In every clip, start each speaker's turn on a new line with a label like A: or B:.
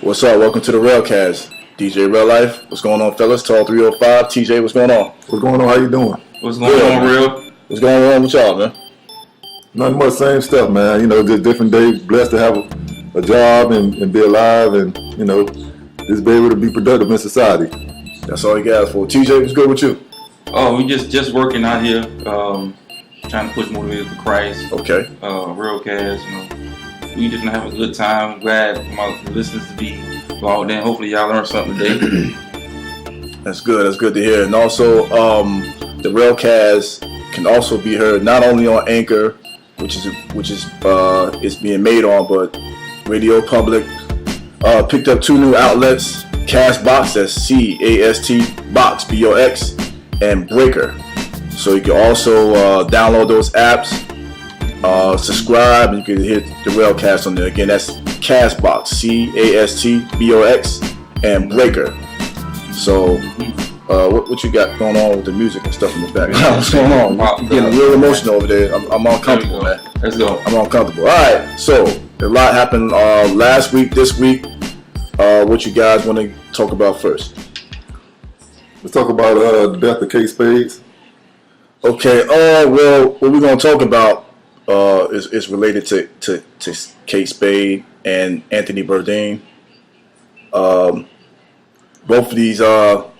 A: What's up? Welcome to the Railcast. DJ Real Life. What's going on, fellas? Tall 305. TJ, what's going on?
B: What's going on? How you doing?
C: What's going on, Real?
A: What's going on with y'all, man?
B: Nothing much, same stuff, man. You know, just different day. Blessed to have a job and be alive and, you know, just be able to be productive in society.
A: That's all you got for. TJ, what's good with you?
C: Oh, we just working out here, trying to push motivated for Christ.
A: Okay.
C: Realcast, you know. We just have a good time. Glad for my listeners to be involved in. Hopefully y'all learned something today.
A: That's good. That's good to hear. And also, the Railcast can also be heard not only on Anchor, which is being made on, but Radio Public picked up 2 new outlets: Castbox, that's CAST Box BOX, and Breaker. So you can also download those apps, subscribe, and you can hit the Railcast on there. Again, that's Castbox, CAST BOX, and Breaker. So, what you got going on with the music and stuff in the background? What's going on? You're getting real emotional over there. I'm uncomfortable, man.
C: Let's go.
A: I'm uncomfortable. All right. So, a lot happened last week, this week. What you guys want to talk about first?
B: Let's talk about the death of Kate Spade.
A: Okay. Well, what we're going to talk about is related to Kate Spade and Anthony Bourdain. Both of these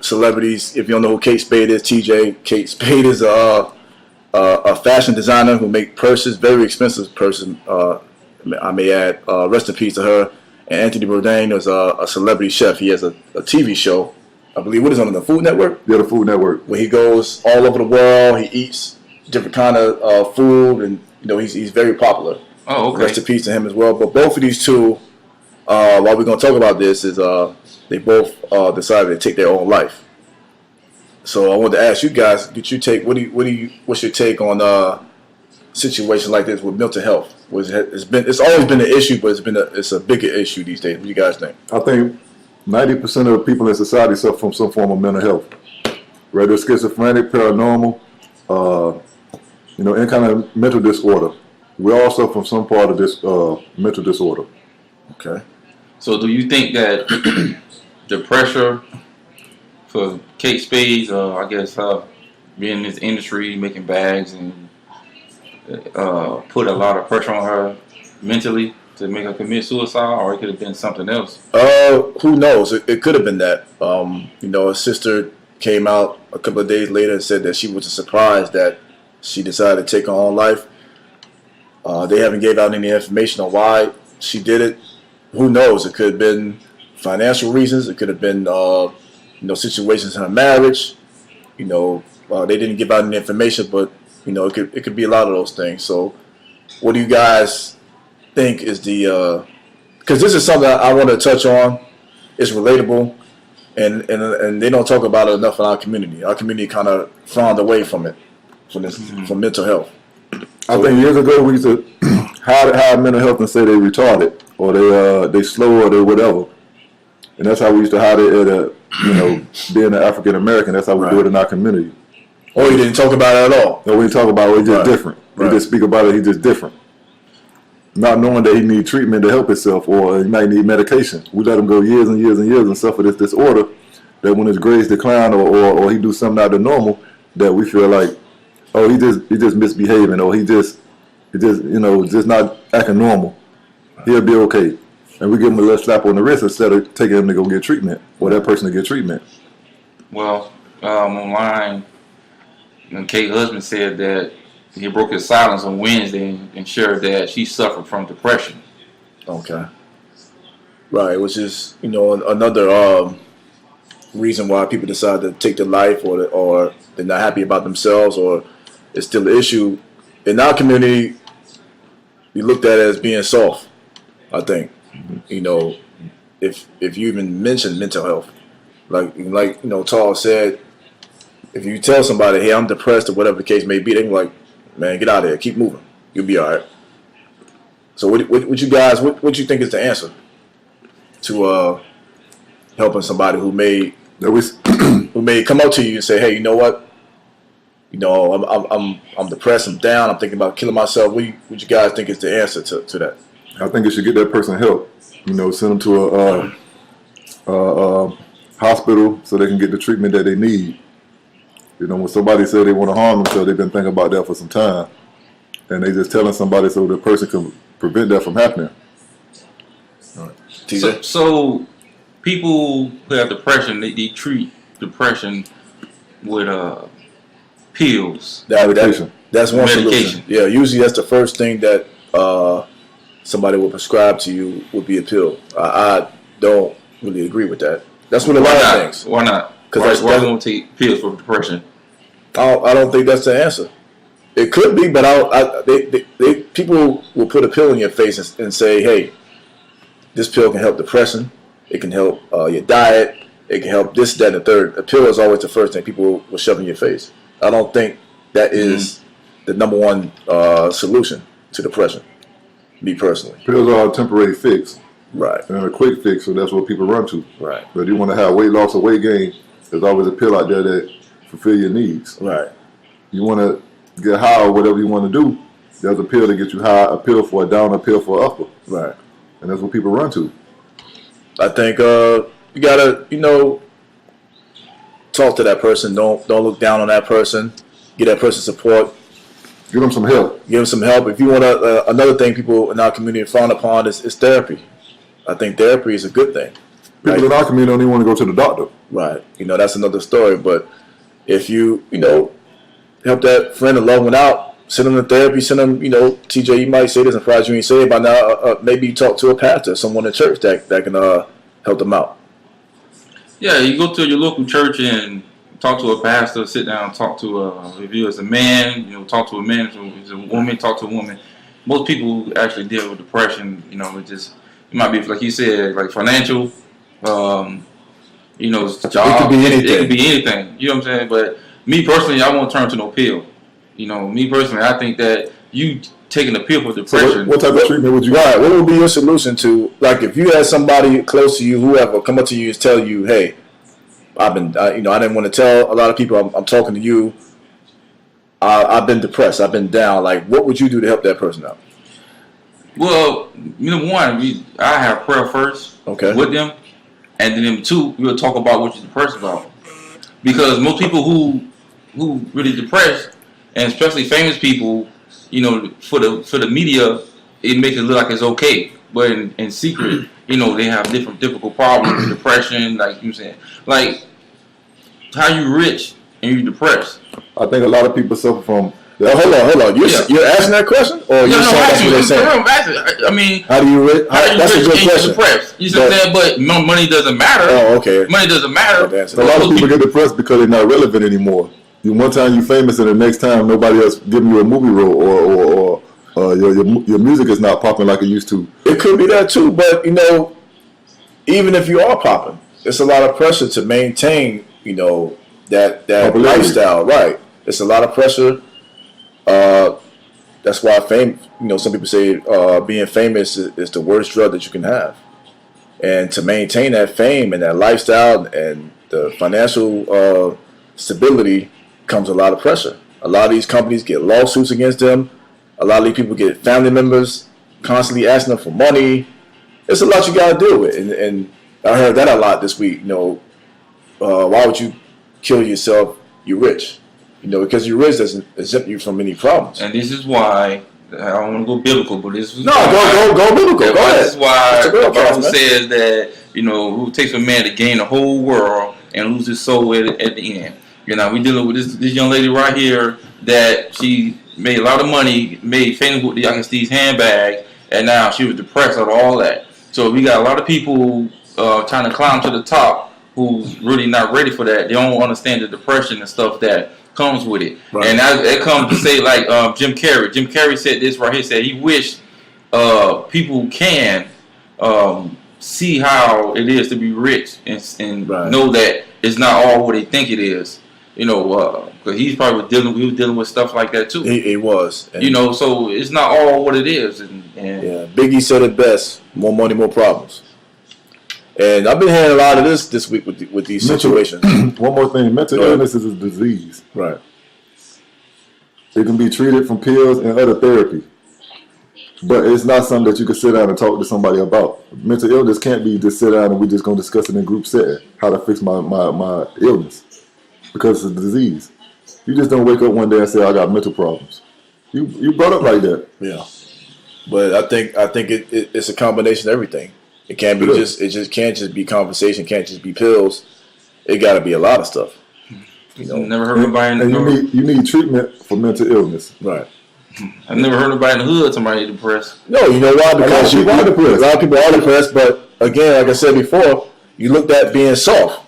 A: celebrities, if you don't know who Kate Spade is, TJ, Kate Spade is a fashion designer who makes purses, very expensive purses. I may add, rest in peace to her. And Anthony Bourdain is a celebrity chef. He has a TV show, I believe, what is it, on the Food Network?
B: Yeah, the Food Network.
A: Where he goes all over the world. He eats different kind of food, and you know he's very popular.
C: Oh, okay.
A: Rest in peace to him as well. But both of these two, while we're going to talk about this, is they both decided to take their own life. So I wanted to ask you guys, what's your take on situations like this with mental health? It's always been an issue, but it's a bigger issue these days. What do you guys think?
B: I think 90% of the people in society suffer from some form of mental health, whether it's schizophrenic, paranormal, any kind of mental disorder. We all suffer from some part of this mental disorder.
A: Okay.
C: So do you think that the pressure for Kate Spade, I guess, being in this industry, making bags, and put a lot of pressure on her mentally to make her commit suicide, or it could have been something else?
A: Who knows? It could have been that. Her sister came out a couple of days later and said that she was surprised that she decided to take her own life. They haven't gave out any information on why she did it. Who knows? It could have been financial reasons. It could have been, situations in her marriage. They didn't give out any information, but it could be a lot of those things. So, what do you guys think is the? Because this is something I want to touch on. It's relatable, and they don't talk about it enough in our community. Our community kind of frowned away from it, from mental health.
B: I think years ago we used to hide mental health and say they retarded or they slow or they whatever, and that's how we used to hide it at being an African American. That's how we do it in our community.
A: Or you didn't talk about it at all.
B: No, we didn't talk about it. He's just different. We just speak about it. He's just different. Not knowing that he need treatment to help himself or he might need medication. We let him go years and years and years and suffer this disorder that when his grades decline or he do something out of the normal, that we feel like, oh, he just misbehaving, or he just not acting normal. He'll be okay. And we give him a little slap on the wrist instead of taking him to go get treatment or that person to get treatment.
C: Well, online, Kate's husband said that he broke his silence on Wednesday and shared that she suffered from depression.
A: Okay. Right, which is another reason why people decide to take their life, or they're not happy about themselves, or it's still an issue in our community. We looked at it as being soft. I think, if you even mention mental health, like Tall said, if you tell somebody, hey, I'm depressed or whatever the case may be, they're like, man, get out of here, keep moving, you'll be all right. So what you guys, what you think is the answer to helping somebody who may come up to you and say, hey, you know what, I'm depressed, I'm down, I'm thinking about killing myself. What you guys think is the answer to that?
B: I think you should get that person help. Send them to hospital so they can get the treatment that they need. You know, when somebody said they want to harm themselves, they've been thinking about that for some time, and they just telling somebody so the person can prevent that from happening.
C: So people who have depression, they treat depression with pills.
A: That's one
C: medication.
A: solution. Yeah, usually that's the first thing that somebody will prescribe to you would be a pill. I don't really agree with that. That's what a lot of things.
C: Why not? Because why won't take pills for depression?
A: I don't think that's the answer. It could be, but people will put a pill in your face and say, "Hey, this pill can help depression. It can help your diet. It can help this, that, and the third." A pill is always the first thing people will shove in your face. I don't think that is the number one solution to depression. Me personally,
B: pills are a temporary fix,
A: right?
B: And a quick fix, so that's what people run to,
A: right?
B: But if you want to have weight loss or weight gain, there's always a pill out there that fulfill your needs,
A: right? You
B: want to get high or whatever you want to do, there's a pill to get you high, a pill for a down, a pill for an upper,
A: right?
B: And that's what people run to.
A: I think you gotta, talk to that person. Don't look down on that person. Give that person support.
B: Give them some help.
A: Give them some help. If you want to, another thing people in our community frown upon is therapy. I think therapy is a good thing.
B: People in our community don't even want to go to the doctor.
A: Right. That's another story. But if you, help that friend or loved one out, send them to therapy, send them, TJ, you might say this, I'm surprised you ain't say it by now, maybe you talk to a pastor, someone in church that can help them out.
C: Yeah, you go to your local church and talk to a pastor, sit down, talk to if you as a man, talk to a man, if it's a woman, talk to a woman. Most people who actually deal with depression, it might be, like you said, like financial, job.
A: It could be anything.
C: It could be anything. You know what I'm saying? But me personally, I won't turn to no pill. Me personally, I think that you taking a pill for depression.
B: So what type of treatment would you?
A: Right. What would be your solution to, like, if you had somebody close to you, whoever, come up to you and tell you, "Hey, I didn't want to tell a lot of people. I'm talking to you. I've been depressed. I've been down." Like, what would you do to help that person out?
C: Well, number one, I have prayer first with them, and then number two, we'll talk about what you're depressed about. Because most people who really depressed, and especially famous people, for the media, it makes it look like it's okay, but in secret, they have difficult problems, depression, like you saying, like how you rich and you depressed.
B: I think a lot of people suffer from.
A: Hold on. You're asking that question, or you're saying that's what they're saying?
C: I mean,
A: how do you rich? That's a good question.
C: Depressed. You see what I'm saying? But money doesn't matter.
A: Oh, okay.
C: Money doesn't matter.
B: A lot of people get depressed because they're not relevant anymore. One time you're famous, and the next time nobody else giving you a movie role, or your music is not popping like it used to.
A: It could be that too, but even if you are popping, it's a lot of pressure to maintain, that lifestyle, right? It's a lot of pressure. That's why fame. Some people say being famous is the worst drug that you can have, and to maintain that fame and that lifestyle and the financial stability comes a lot of pressure. A lot of these companies get lawsuits against them. A lot of these people get family members constantly asking them for money. It's a lot you got to deal with, and I heard that a lot this week. Why would you kill yourself? You're rich. Because you're rich doesn't exempt you from any problems.
C: And this is why I don't want to go biblical, but this is
A: go biblical. Go ahead.
C: This is why the Bible says that who takes a man to gain the whole world and lose his soul at the end. We dealing with this young lady right here that she made a lot of money, made famous with these handbags, and now she was depressed out of all that. So we got a lot of people trying to climb to the top who's really not ready for that. They don't understand the depression and stuff that comes with it. Right. And that comes to say, like Jim Carrey. Jim Carrey said this right here. Said he wished people can see how it is to be rich and know that it's not all what they think it is. Because he was dealing with stuff like that too.
A: He was. And
C: so it's not all what it is. And
A: yeah, Biggie said it best: more money, more problems. And I've been hearing a lot of this week with these situations.
B: One more thing: mental illness is a disease.
A: Right.
B: It can be treated from pills and other therapy. But it's not something that you can sit down and talk to somebody about. Mental illness can't be just sit down and we just gonna discuss it in group setting how to fix my illness because it's a disease. You just don't wake up one day and say I got mental problems. You brought up like that.
A: Yeah, but I think it's a combination of everything. It can't be it can't just be conversation. Can't just be pills. It got to be a lot of stuff. You know,
C: never heard nobody.
B: And you need treatment for mental illness.
A: Right.
C: I've never heard nobody in the hood somebody depressed.
A: No, you know why? Because
B: a lot
A: of people are depressed. But again, like I said before, you looked at being soft.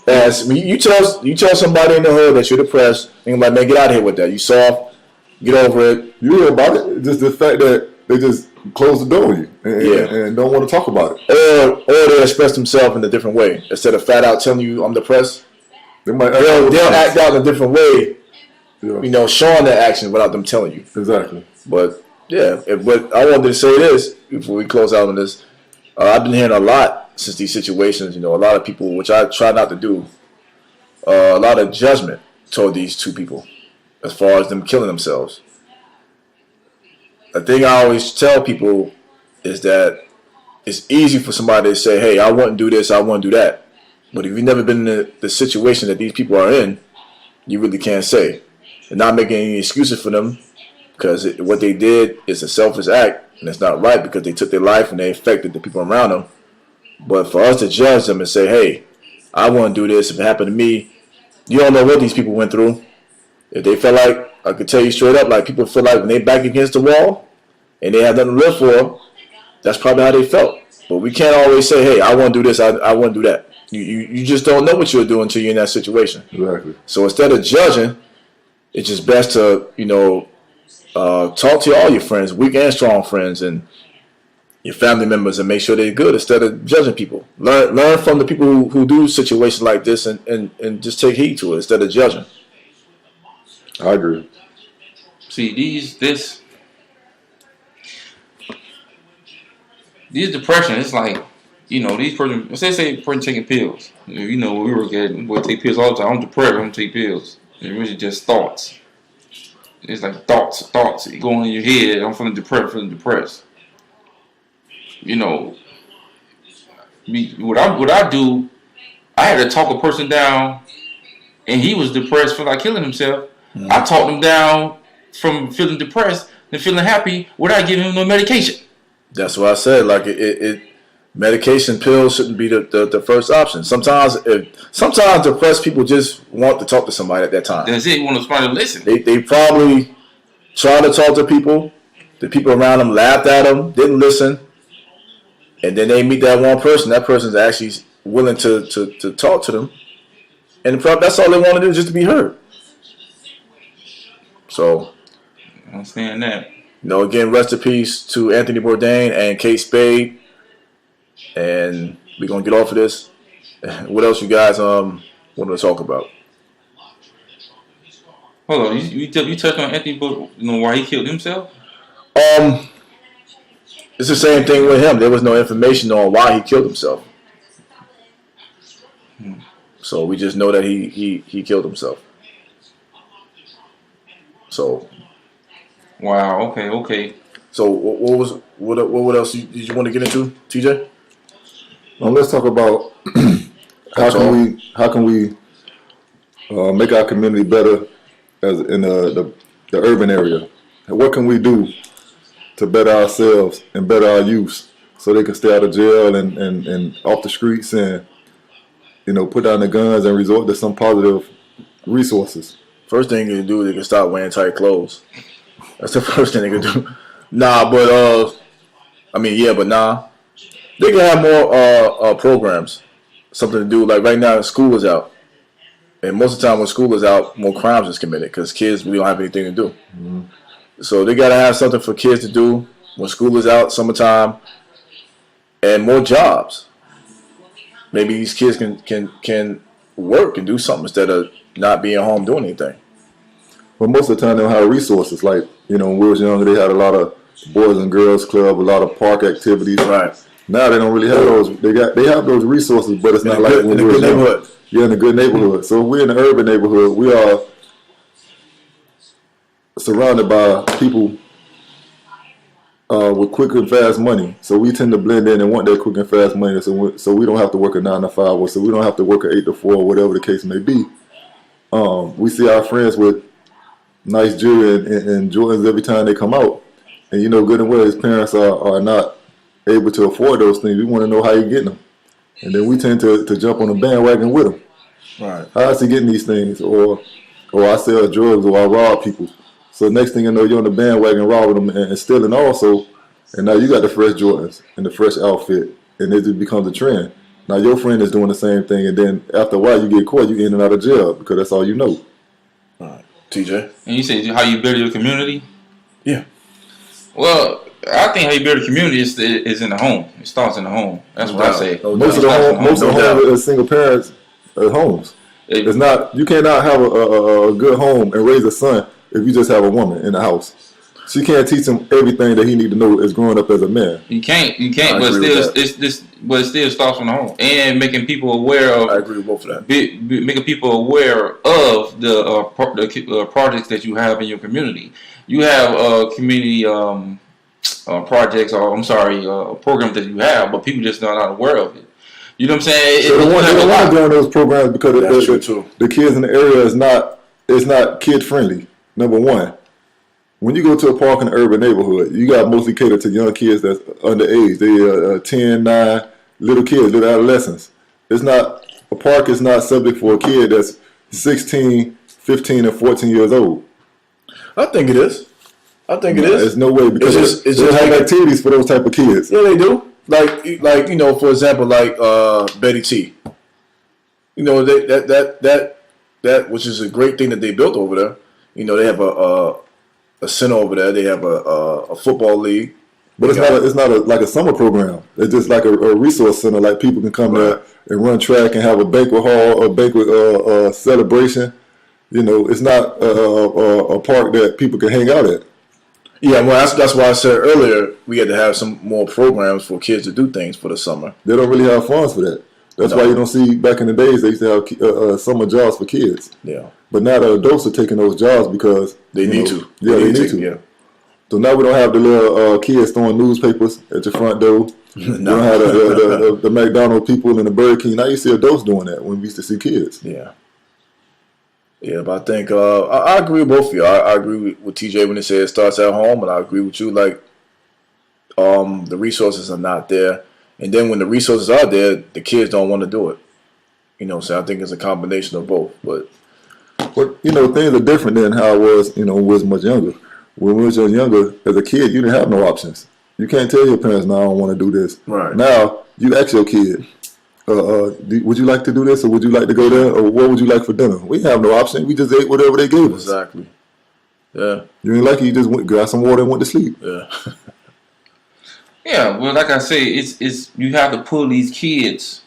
A: As you tell somebody in the hood that you're depressed, and you're like, man, get out of here with that. You soft. Get over it.
B: You hear about it? Just the fact that they just close the door on you and don't want to talk about
A: it. Or they express themselves in a different way. Instead of flat out telling you I'm depressed, they'll act out in a different way. Yeah. You know, showing their action without them telling you.
B: Exactly.
A: But yeah, but I wanted to say this before we close out on this. I've been hearing a lot since these situations. You know, a lot of people, which I try not to do, a lot of judgment toward these two people as far as them killing themselves. The thing I always tell people is that it's easy for somebody to say, hey, I wouldn't do this, I wouldn't do that. But if you've never been in the situation that these people are in, you really can't say. And not making any excuses for them, because what they did is a selfish act, and it's not right because they took their life and they affected the people around them. But for us to judge them and say, hey, I wouldn't do this if it happened to me, you don't know what these people went through. If they felt like, I could tell you straight up, like people feel like when they back against the wall and they have nothing to live for, that's probably how they felt. But we can't always say, hey, I won't do this, I won't do that. You just don't know what you're doing until you're in that situation.
B: Exactly.
A: So instead of judging, it's just best to, talk to all your friends, weak and strong friends, and your family members, and make sure they're good instead of judging people. Learn from the people who do situations like this and just take heed to it instead of judging.
B: I agree.
C: See, these depression, it's like, these person, let's say a person taking pills. We were getting, we take pills all the time. I'm depressed, I don't take pills. It's really just thoughts. It's like thoughts going in your head. I'm feeling depressed. What I do, I had to talk a person down, and he was depressed, feel like killing himself. Mm-hmm. I talked him down from feeling depressed and feeling happy without giving him no medication.
A: That's what I said. Like medication, pills shouldn't be the first option. Sometimes depressed people just want to talk to somebody at that time.
C: That's it. You want somebody to listen.
A: They probably try to talk to people. The people around them laughed at them, didn't listen, and then they meet that one person. That person's actually willing to talk to them, and that's all they want to do, just to be heard. So,
C: I understand that.
A: Again, rest in peace to Anthony Bourdain and Kate Spade. And we're going to get off of this. What else you guys want to talk about?
C: Hold on. You touched on Anthony Bourdain, why he killed himself?
A: It's the same thing with him. There was no information on why he killed himself. So we just know that he killed himself. So.
C: Wow. Okay.
A: So what else did you want to get into, TJ?
B: Let's talk about how can we make our community better as in the urban area. And what can we do to better ourselves and better our youth so they can stay out of jail and off the streets and put down the guns and resort to some positive resources.
A: First thing you can do is they can stop wearing tight clothes. That's the first thing they can do. They can have more programs, something to do. Like right now, school is out, and most of the time when school is out, more crimes is committed because kids really don't have anything to do. Mm-hmm. So they gotta have something for kids to do when school is out, summertime, and more jobs. Maybe these kids can work and do something instead of not being home doing anything.
B: But most of the time they don't have resources. Like, when we was younger, they had a lot of Boys and Girls Club, a lot of park activities.
A: Right.
B: Now they don't really have those. They have those resources, but it's not like when we were younger. Yeah, in a good neighborhood. So if we're in the urban neighborhood, we are surrounded by people with quick and fast money. So we tend to blend in and want that quick and fast money. So we don't have to work a 9 to 5, or so we don't have to work a 8 to 4, or whatever the case may be. We see our friends with nice jewelry and Jordans every time they come out, and you know good and well his parents are not able to afford those things. We want to know how you're getting them, and then we tend to jump on the bandwagon with them.
A: Right.
B: How is he getting these things? Or I sell drugs, or I rob people. So next thing you know, you're on the bandwagon robbing them and stealing also, and now you got the fresh Jordans and the fresh outfit, and it just becomes a trend. Now your friend is doing the same thing, and then after a while you get caught, you in and out of jail because that's all you know.
A: All right. TJ?
C: And you say how you build your community?
A: Yeah.
C: Well, I think how you build a community is in the home. It starts in the home. That's what I say.
B: Most of the homes are single parents homes. It's not. You cannot have a good home and raise a son if you just have a woman in the house. She can't teach him everything that he need to know as growing up as a man.
C: You can't. But it still starts from the home and making people aware of.
A: I agree with both of that.
C: Making people aware of the projects that you have in your community. You have community projects, or programs that you have, but people just are not aware of it. You know what I'm saying?
B: So they want to join those programs because the kids in the area is not kid friendly. Number one, when you go to a park in an urban neighborhood, you got mostly catered to young kids that's underage. They are 10, 9, little kids, little adolescents. A park is not subject for a kid that's 16, 15, and 14 years old.
A: I think it is.
B: There's no way because they have activities for those type of kids.
A: Yeah, they do. Like you know, for example, like Betty T. You know, that which is a great thing that they built over there. You know, they have a center over there. They have a football league.
B: But it's not like a summer program. It's just like a resource center. Like people can come there and run track and have a banquet hall, a banquet celebration. You know, it's not a park that people can hang out at.
A: Yeah, well, that's why I said earlier we had to have some more programs for kids to do things for the summer.
B: They don't really have funds for that. That's why you don't see back in the days they used to have summer jobs for kids.
A: Yeah.
B: But now the adults are taking those jobs because
A: they need to.
B: Yeah, they need to. Yeah. So now we don't have the little kids throwing newspapers at your front door. We don't have the McDonald's people and the Burger King. Now you see adults doing that when we used to see kids.
A: Yeah. Yeah, but I think I agree with both of you. I agree with TJ when they say it starts at home, and I agree with you. Like, the resources are not there, and then when the resources are there, the kids don't want to do it. You know, so I think it's a combination of both. But
B: you know, things are different than how it was. You know, when we was much younger. When we was younger, as a kid, you didn't have no options. You can't tell your parents, "No, I don't want to do this."
A: Right
B: now, you ask your kid. Would you like to do this, or would you like to go there, or what would you like for dinner? We have no option. We just ate whatever they gave us.
A: Exactly. Yeah.
B: You ain't like it, you just got some water and went to sleep.
A: Yeah.
C: Yeah. Well, like I say, it's you have to pull these kids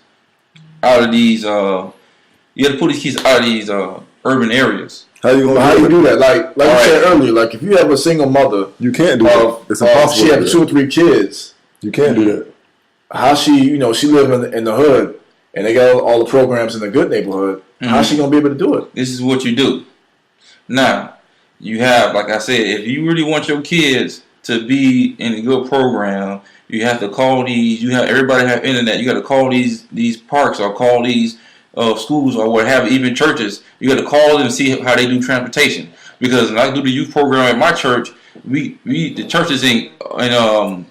C: out of these. You have to pull these kids out of these urban areas.
B: How you
A: do that? Like you said earlier, like if you have a single mother,
B: you can't do that. It's impossible.
A: She has 2 or 3 kids.
B: You can't do that.
A: How she live in the hood, and they got all the programs in the good neighborhood. Mm-hmm. How's she gonna be able to do it?
C: This is what you do. Now, you have, like I said, if you really want your kids to be in a good program, you have to call these. Everybody have internet. You got to call these parks or call these schools or whatever, even churches. You got to call them and see how they do transportation. Because when I do the youth program at my church, the churches ain't off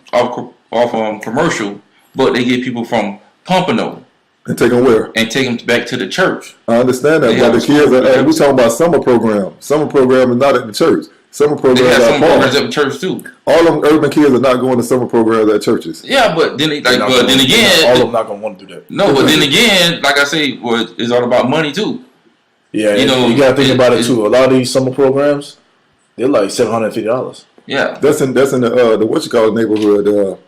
C: commercial. But they get people from Pompano.
B: And take them where?
C: And take them back to the church.
B: I understand that, but the kids we're talking about summer program. Summer program is not at the church. Summer programs
C: they have summer programs at the church too.
B: All of them urban kids are not going to summer programs at churches.
C: Yeah, but then again,
A: all of them not going to want to do that.
C: No, but then again, like I say, it's all about money too.
A: Yeah, you got to think about it too. A lot of these summer programs, they're like $750.
C: Yeah,
B: that's in the what you call neighborhood.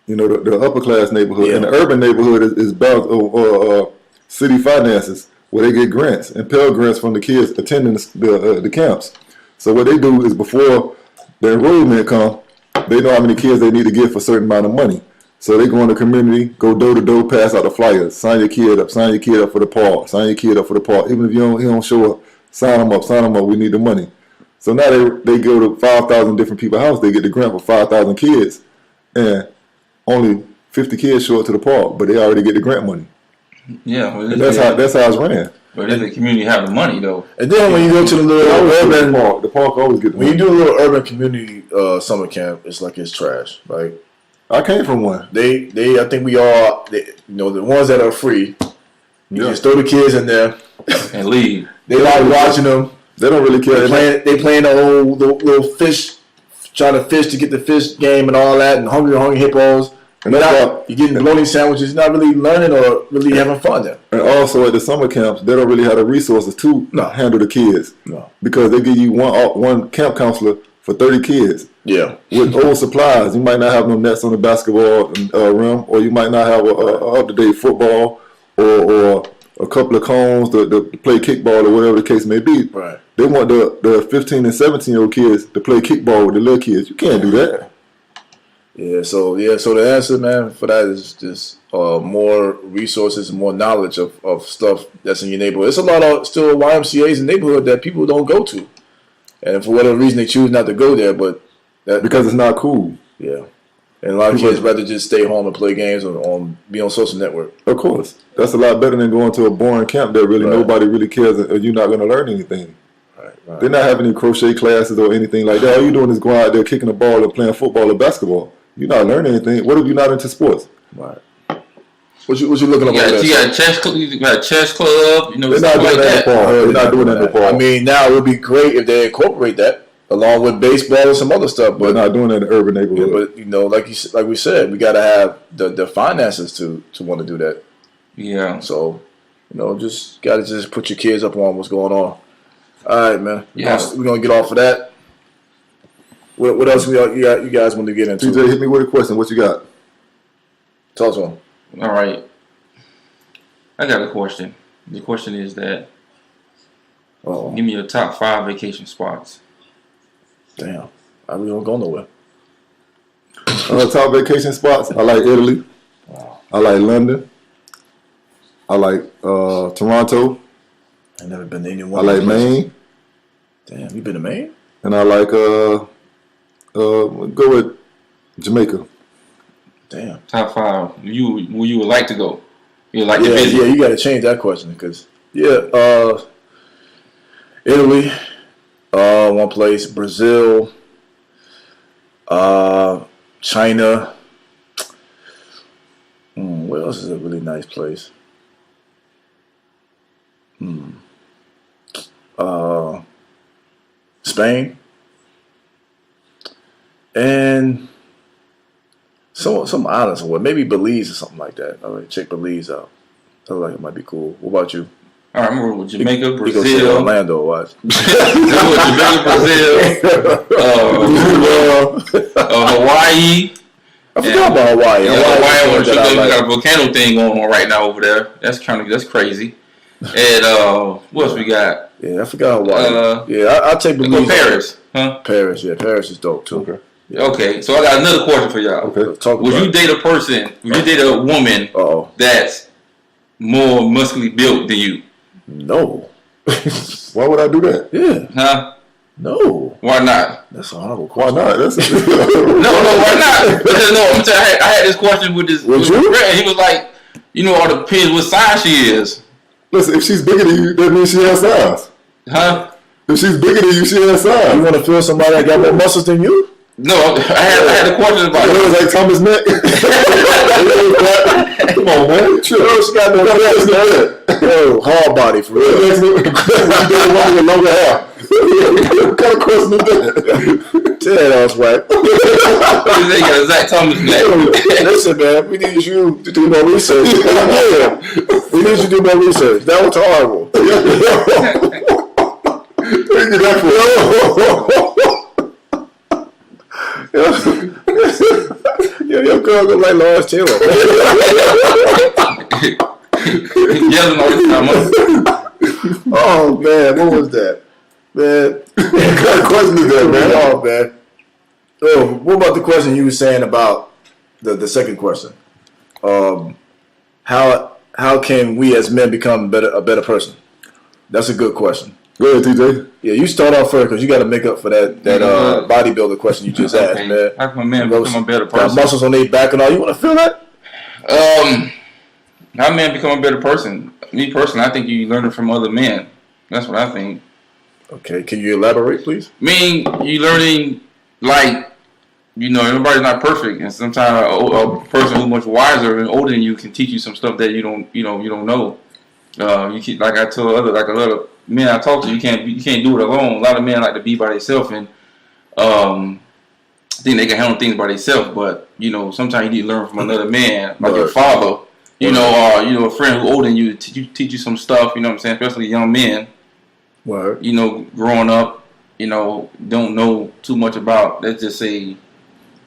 B: You know, the upper class neighborhood.
A: Yeah.
B: And the urban neighborhood is about city finances where they get grants and Pell Grants from the kids attending the camps. So what they do is before the enrollment come, they know how many kids they need to get for a certain amount of money. So they go in the community, go door to door, pass out the flyers, sign your kid up for the park, sign your kid up for the park. Even if he don't show up, sign them up, we need the money. So now they go to 5,000 different people's house. They get the grant for 5,000 kids, and only 50 kids show up to the park, but they already get the grant money.
C: Yeah, well,
B: And that's how it's ran.
C: But if the community have the money though,
A: And then when you go to the little urban,
B: the park always get the
A: when
B: money.
A: you do a little urban community summer camp, it's like it's trash. Like
B: I came from one.
A: I think we all, the ones that are free, you just throw the kids in there
C: and leave.
A: They like watching them.
B: They don't really care.
A: They playing the little fish, trying to fish to get the fish game and all that, and hungry hippos. And you're getting bologna sandwiches. You're not really learning or really having fun there.
B: And also at the summer camps, they don't really have the resources to handle the kids.
A: No,
B: because they give you one camp counselor for 30 kids.
A: Yeah,
B: with old supplies. You might not have no nets on the basketball rim, or you might not have a up-to-date football or a couple of cones to play kickball or whatever the case may be.
A: Right.
B: They want the 15 and 17-year-old kids to play kickball with the little kids. You can't do that.
A: Yeah. So the answer, man, for that is just more resources, more knowledge of stuff that's in your neighborhood. It's a lot of still YMCA's in the neighborhood that people don't go to, and for whatever reason they choose not to go there, but
B: because it's not cool.
A: Yeah. And a lot of kids rather just stay home and play games or be on social network.
B: Of course. That's a lot better than going to a boring camp that really nobody really cares and you're not going to learn anything.
A: Right.
B: They're not having any crochet classes or anything like that. All you're doing is going out there kicking the ball and playing football or basketball. You're not learning anything. What if you're not into sports?
A: Right. What you looking at?
C: You got chess club.
B: They're not doing that. They're not doing that no more.
A: I mean, now it would be great if they incorporate that along with baseball and some other stuff, but
B: they're not doing that in the urban neighborhood.
A: Yeah, but like we said, we got to have the finances to want to do that.
C: Yeah.
A: So just got to just put your kids up on what's going on. All right, man. We're gonna get off of that. What else you guys want to get into?
B: TJ, hit me with a question. What you got?
A: Talk to him.
C: All right. I got a question. The question is that give me your top 5 vacation spots.
A: Damn. I really don't go nowhere.
B: Top vacation spots. I like Italy.
A: Wow.
B: I like London. I like Toronto.
A: I've never been to any one.
B: I like Maine.
A: Damn, you been to Maine?
B: And I like go with Jamaica.
A: Damn.
C: Top 5. Where you would like to go? You like to visit?
A: Yeah, you got to change that question because Italy, one place, Brazil, China. What else is a really nice place? Spain, and some islands somewhere, maybe Belize or something like that. All right, check Belize out. I like it might be cool. What about you?
C: All right, I'm going with Jamaica,
A: Brazil.
C: Brazil.
A: Orlando, watch.
C: Jamaica, Brazil. Hawaii.
A: I forgot about Hawaii.
C: Hawaii got a volcano thing going on right now over there. That's crazy. And what else we got?
A: Yeah, I forgot Hawaii. I'll take Belize.
C: Paris, huh?
A: Paris, yeah, Paris is dope too.
B: Okay.
A: Yeah.
C: Okay, so I got another question for y'all.
B: Okay.
C: Would you date a woman that's more muscularly built than you?
A: No.
B: Why would I do that?
A: Yeah.
C: Huh?
A: No.
C: Why not?
A: That's a horrible
B: Why
A: question.
B: not? That's
C: No, why not? Because I'm telling you, I had this question with this
A: With you?
C: friend. He was like, all depends what size she is.
B: Listen, if she's bigger than you, that means she has size.
C: Huh?
B: If she's bigger than you, she has size.
A: You want to feel somebody that got more muscles than you?
C: No, I had a question about
B: It
C: it.
B: was like Thomas Neck. Come on, man. Chill.
A: She got no Yo, hard body for real.
B: With longer hair. What kind of question is that?
A: Tell that ass whack.
C: They got Zach Thomas neck.
A: Listen, man, we need you to do more research. Yeah. We need you to do more research. That was horrible.
B: Thank you, that
A: Your girl look like Lawrence Taylor.
C: Yelling all the time.
A: Oh man, what was that? Man,
B: what kind of question is that, man?
A: Oh man. Oh, what about the question you were saying about the second question? How can we as men become a better person? That's a good question.
B: Go ahead, TJ.
A: Yeah, you start off first because you got to make up for that bodybuilder question you just asked, man.
C: How can a man become a better person?
A: Got muscles on their back and all. You want to feel that?
C: How a man become a better person? Me personally, I think you learn it from other men. That's what I think.
A: Okay, can you elaborate, please?
C: I mean, you learning everybody's not perfect, and sometimes a person who's much wiser and older than you can teach you some stuff that you don't know. You keep, like I told a lot of men I talk to, you can't do it alone. A lot of men like to be by themselves and think they can handle things by themselves. But sometimes you need to learn from another man, like your father, or a friend who's older than you, teach you some stuff. You know what I'm saying? Especially young men.
A: Word.
C: Growing up, don't know too much about, let's just say,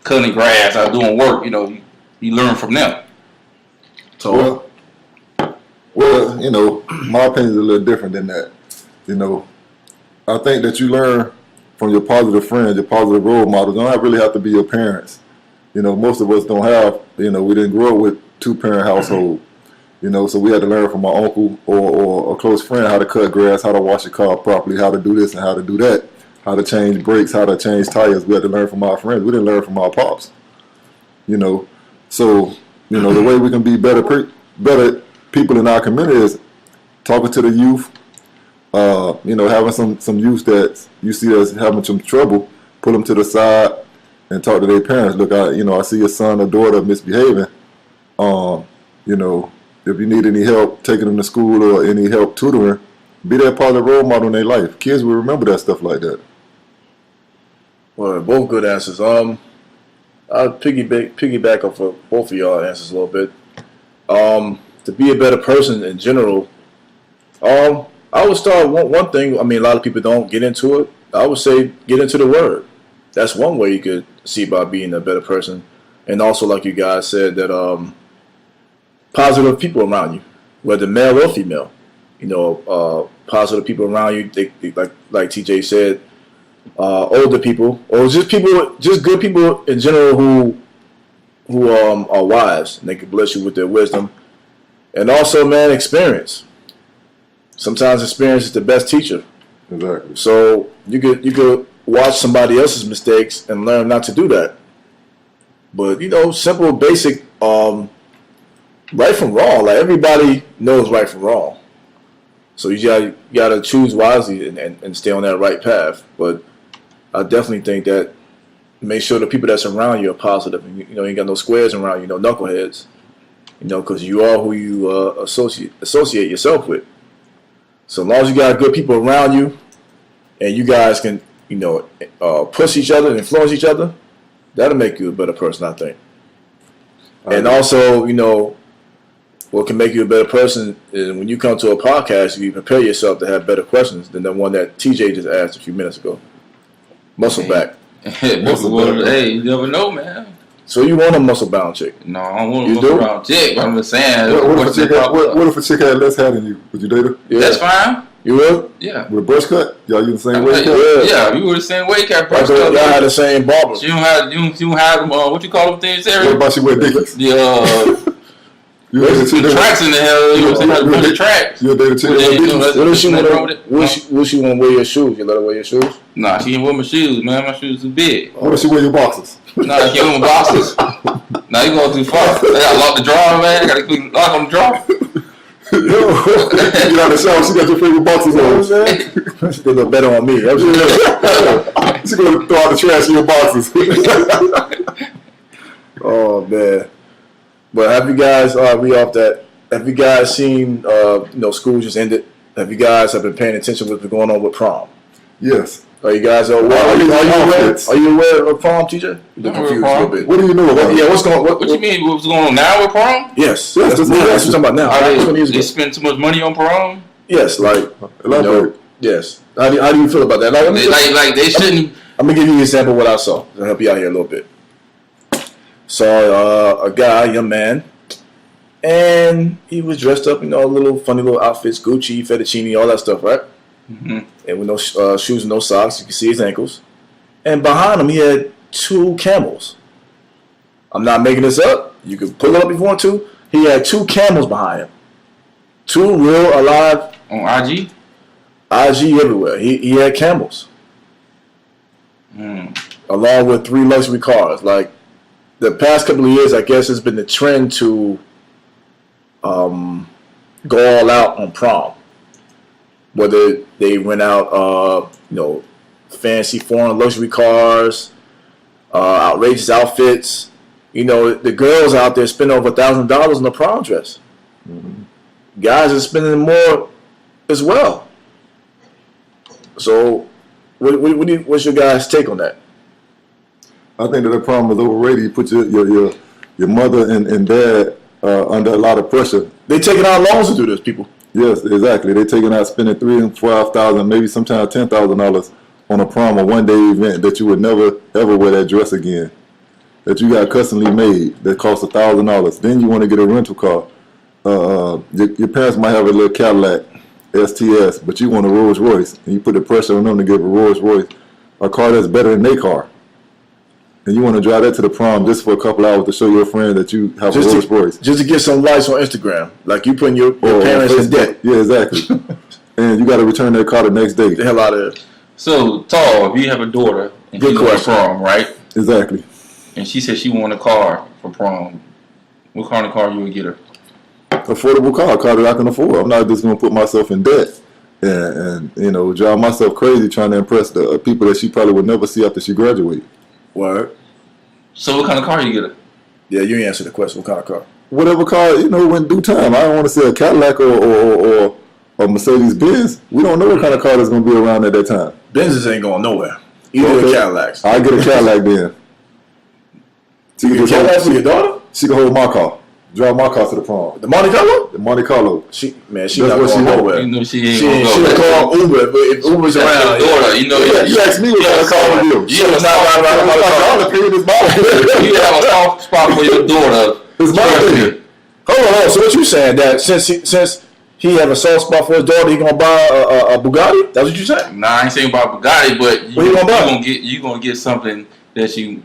C: cutting grass or doing work. You learn from them.
A: So.
B: Well, my opinion is a little different than that. I think that you learn from your positive friends, your positive role models. Don't really have to be your parents. Most of us don't have, we didn't grow up with two-parent household. So we had to learn from my uncle or a close friend how to cut grass, how to wash a car properly, how to do this and how to do that, how to change brakes, how to change tires. We had to learn from our friends. We didn't learn from our pops. So, the way we can be better people in our community is talking to the youth, having some youth that you see us having some trouble, pull them to the side and talk to their parents. Look, I see your son or daughter misbehaving. If you need any help taking them to school or any help tutoring, be that positive role model in their life. Kids will remember that stuff like that.
A: Well, both good answers. I'll piggyback off of both of y'all answers a little bit. To be a better person in general, I would start one thing. I mean, a lot of people don't get into it. I would say get into the Word. That's one way you could see about being a better person. And also, like you guys said, that positive people around you, whether male or female. Positive people around you. They like TJ said, older people or just good people in general who are wise and they can bless you with their wisdom. And also, man, experience. Sometimes experience is the best teacher.
B: Exactly.
A: So you could watch somebody else's mistakes and learn not to do that. But simple, basic, right from wrong. Like everybody knows right from wrong. So you gotta choose wisely and stay on that right path. But I definitely think that make sure the people that's around you are positive. And you ain't got no squares around you, no knuckleheads. Because you are who you associate yourself with. So as long as you got good people around you, and you guys can, push each other and influence each other, that'll make you a better person, I think. And also, what can make you a better person is when you come to a podcast, you prepare yourself to have better questions than the one that TJ just asked a few minutes ago. Muscle back.
C: Hey, you never know, man.
A: So you want a muscle-bound chick?
C: No, I don't want a muscle-bound chick. I'm just saying.
B: What if a chick had less hair than you? Would you date her?
C: Yeah. That's fine.
A: You will?
C: Yeah.
B: With a brush cut? Y'all use the same weight cut?
C: Yeah, we were the same weight cut.
A: Brush cut. Y'all had the same barber.
C: You don't have what you call them things, Eric?
B: What about she wear Dickies?
C: The tracks in the hell. You know, the tracks.
B: You'll date a chick.
A: What if she want to wear your shoes? You let her wear your shoes?
C: Nah, she can't wear my shoes, man. My shoes too big.
B: What if she wear your boxers?
C: Nah, I can't wear my boxers. Nah, you going too far. I gotta lock the drawer, man. I gotta quick lock on the drawer.
B: Yo, you got the shower. She got your favorite boxers on.
A: She look better on me.
B: She gonna throw out the trash in your boxes.
A: Oh man. But have you guys have you guys seen school just ended? Have you guys been paying attention to what's going on with prom?
B: Yes.
A: Are you guys aware? Are you aware of prom, TJ? You're confused a little bit.
B: What do you know about?
A: Yeah, what's going?
C: What you mean? What's going on now with prom?
A: Yes, that's what we're talking about now.
C: They spend too much money on prom?
A: Yes, yes. How do you feel about that?
C: Like they shouldn't.
A: I'm gonna give you an example of what I saw to help you out here a little bit. Saw a guy, young man, and he was dressed up, funny little outfits, Gucci, fettuccine, all that stuff, right? Mm-hmm. And with no shoes and no socks, you can see his ankles. And behind him, he had 2 camels. I'm not making this up. You can pull it up if you want to. He had 2 camels behind him. 2 real alive.
C: On IG?
A: IG everywhere. He had camels, along with 3 luxury cars. Like the past couple of years, I guess it's been the trend to go all out on prom. Whether they rent out, fancy foreign luxury cars, outrageous outfits. The girls out there spend over $1,000 on a prom dress. Mm-hmm. Guys are spending more as well. So, what's your guys' take on that?
B: I think that the prom is overrated. You put your mother and dad under a lot of pressure.
A: They taking out loans to do this, people.
B: Yes, exactly. They're taking out spending $3,000 and $5,000, maybe sometimes $10,000 on a prom or one day event that you would never ever wear that dress again. That you got customly made that costs $1,000. Then you want to get a rental car. Your parents might have a little Cadillac STS, but you want a Rolls Royce, and you put the pressure on them to get a Rolls Royce, a car that's better than their car. And you want to drive that to the prom just for a couple hours to show your friend that you have a Rolls Royce.
A: Just to get some likes on Instagram. Like you putting your parents in debt.
B: Yeah, exactly. And you got to return that car the next day.
A: Get the hell out of there.
C: So, Tall, if you have a daughter and
A: Good
C: she's going to
A: question.
C: prom, right?
B: Exactly.
C: And she said she wanted a car for prom, what kind of car you would get her?
B: Affordable car that I can afford. I'm not just going to put myself in debt and drive myself crazy trying to impress the people that she probably would never see after she graduates.
A: Word.
C: So what kind of car you get her?
A: Yeah, you ain't answered the question. What kind of car?
B: Whatever car, when due time. I don't want to say a Cadillac or Mercedes Benz. We don't know what kind of car that's going to be around at that time.
A: Benzes ain't going nowhere. Either the Cadillacs.
B: I get a Cadillac then.
A: You get a Cadillac for your daughter?
B: She can hold my car. Drive my car to the prom.
A: The Monte Carlo?
B: The Monte Carlo.
A: She
B: That's
A: not
B: what
A: going
B: she
A: nowhere.
C: You know she ain't
A: She
C: going to go.
A: would call Uber, but if Uber's
C: That's
A: around,
C: your daughter.
B: You asked me what kind of car to do.
A: She was not riding around the Monte Carlo.
C: You have a soft spot for your daughter.
B: It's my
C: Trust me.
B: opinion.
A: Hold on. So what you saying? That since he have a soft spot for his daughter, he gonna buy a Bugatti? That's what you saying?
C: Nah, I ain't saying about Bugatti, but
A: What you gonna buy?
C: you gonna get something that she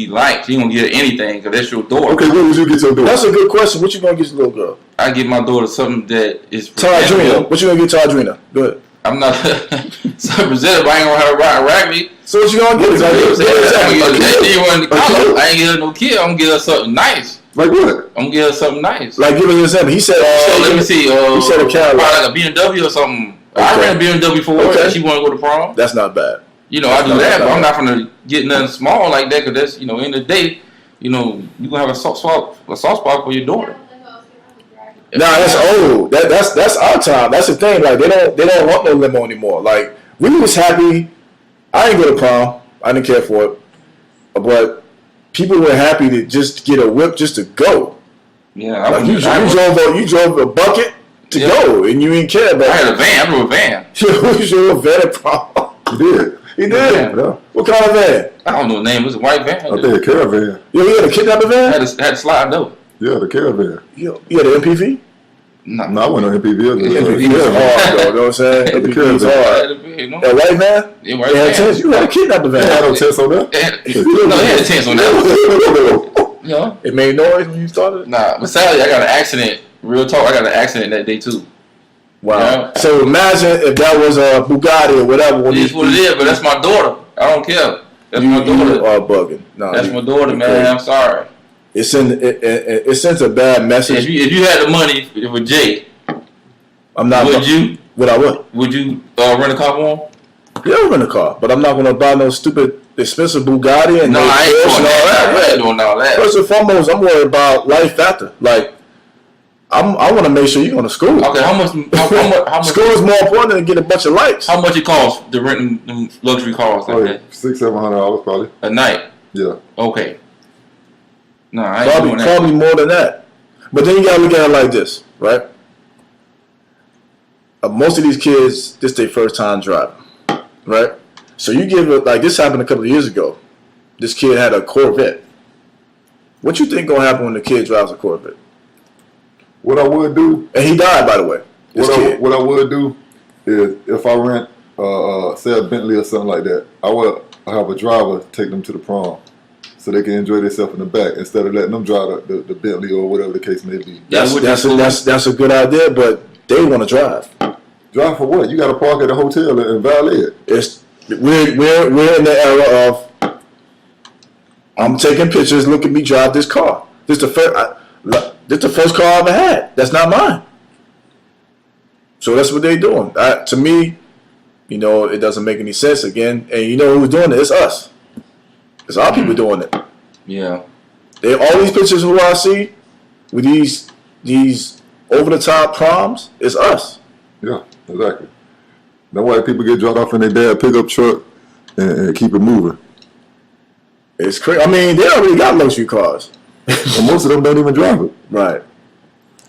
C: likes. You gonna get her anything because that's your daughter.
B: Okay, what would you get your daughter?
A: That's a good question. What you gonna get your little girl?
C: I get my daughter something that is
A: Tadrina. What you gonna get Tadrina? Go ahead.
C: I'm not some presentable. I ain't gonna have her ride raggedy.
A: So what you gonna get?
C: I ain't get her no kid. I'm gonna get her something nice.
B: Like what?
C: I'm gonna get her something nice.
A: Like give us an example. He said.
C: Let me see.
A: He said a Cadillac.
C: Probably like a BMW or something. I
A: Okay.
C: ran a BMW for her.
A: Okay.
C: And she want to go to prom.
A: That's not bad.
C: I do
A: not
C: that, but
A: bad.
C: I'm not gonna get nothing small like that. Cause that's in the day, you gonna have a soft spot for your daughter.
A: Nah, that's old. That's our time. That's the thing. Like they don't want no limo anymore. Like we was happy. I didn't go to prom. I didn't care for it. But people were happy to just get a whip just to go.
C: Yeah,
A: Like you drove a bucket to go, and you didn't care about.
C: I had a van. I drove a van.
A: You drove a van at prom.
B: You did.
A: He did.
B: Yeah.
A: What kind of van?
C: I don't know the name. It was a white van.
B: I think a caravan.
A: You had a kidnapping van?
C: had to slide though.
B: Yeah, the caravan.
A: You had an MPV?
B: No, I went on MPV.
A: MPV is hard, though. You know what I'm saying?
B: The
A: MPV is
B: caravan.
A: hard. That white van?
C: Yeah, white
A: They had
C: van.
A: tents. You had a kidnapping
B: I had
A: van.
B: no test on that.
C: No, they had a tent on that. You know?
A: It made noise when you started?
C: Nah, but sadly, I got an accident. Real talk, I got an accident that day too.
A: Wow.
C: Yeah.
A: So imagine if that was a Bugatti or whatever.
C: It is what it is, but that's my daughter. I don't care. That's my
A: You
C: daughter.
A: are bugging. No,
C: That's my daughter,
A: you're
C: man.
A: crazy.
C: I'm sorry.
A: It sends a bad message.
C: If you had the money with Jay,
A: I'm not.
C: would you
A: What I would?
C: rent a car for him?
A: Yeah, I'm in a car, but I'm not gonna buy no stupid expensive Bugatti and
C: No,
A: no
C: I ain't
A: Porsche
C: doing
A: and all
C: that. I
A: that.
C: ain't doing all that.
A: First and foremost, I'm worried about life after. Like, I want to make sure you're going to school.
C: Okay, how much?
A: School is more important than to get a bunch of likes.
C: How much it costs to rent them luxury cars like that
B: $600-700 probably.
C: a night?
B: Yeah.
C: Okay. No, I ain't doing that.
A: Probably more than that. But then you got to look at it like this, right? Most of these kids, this their first time driving, right? So you give it, like this happened a couple of years ago. This kid had a Corvette. What you think going to happen when the kid drives a Corvette?
B: What I would do,
A: And he died, by the way. This kid.
B: what I would do is if I rent, say a Bentley or something like that, I would have a driver take them to the prom so they can enjoy themselves in the back instead of letting them drive the Bentley or whatever the case may be.
C: Yeah,
A: That's a good idea, but they want to drive.
B: Drive for what? You got to park at a hotel and valet it.
A: We're in the era of I'm taking pictures. Look at me drive this car. This the first car I ever had. That's not mine. So that's what they're doing. To me, it doesn't make any sense again. And you know who's doing it? It's us. It's our people doing it.
C: Yeah.
A: All these pictures who I see with these over the top proms, it's us.
B: Yeah, exactly. That's why people get dropped off in their dad pickup truck and keep it moving.
A: It's crazy. I mean, they already got luxury cars.
B: And most of them don't even drive it.
A: Right.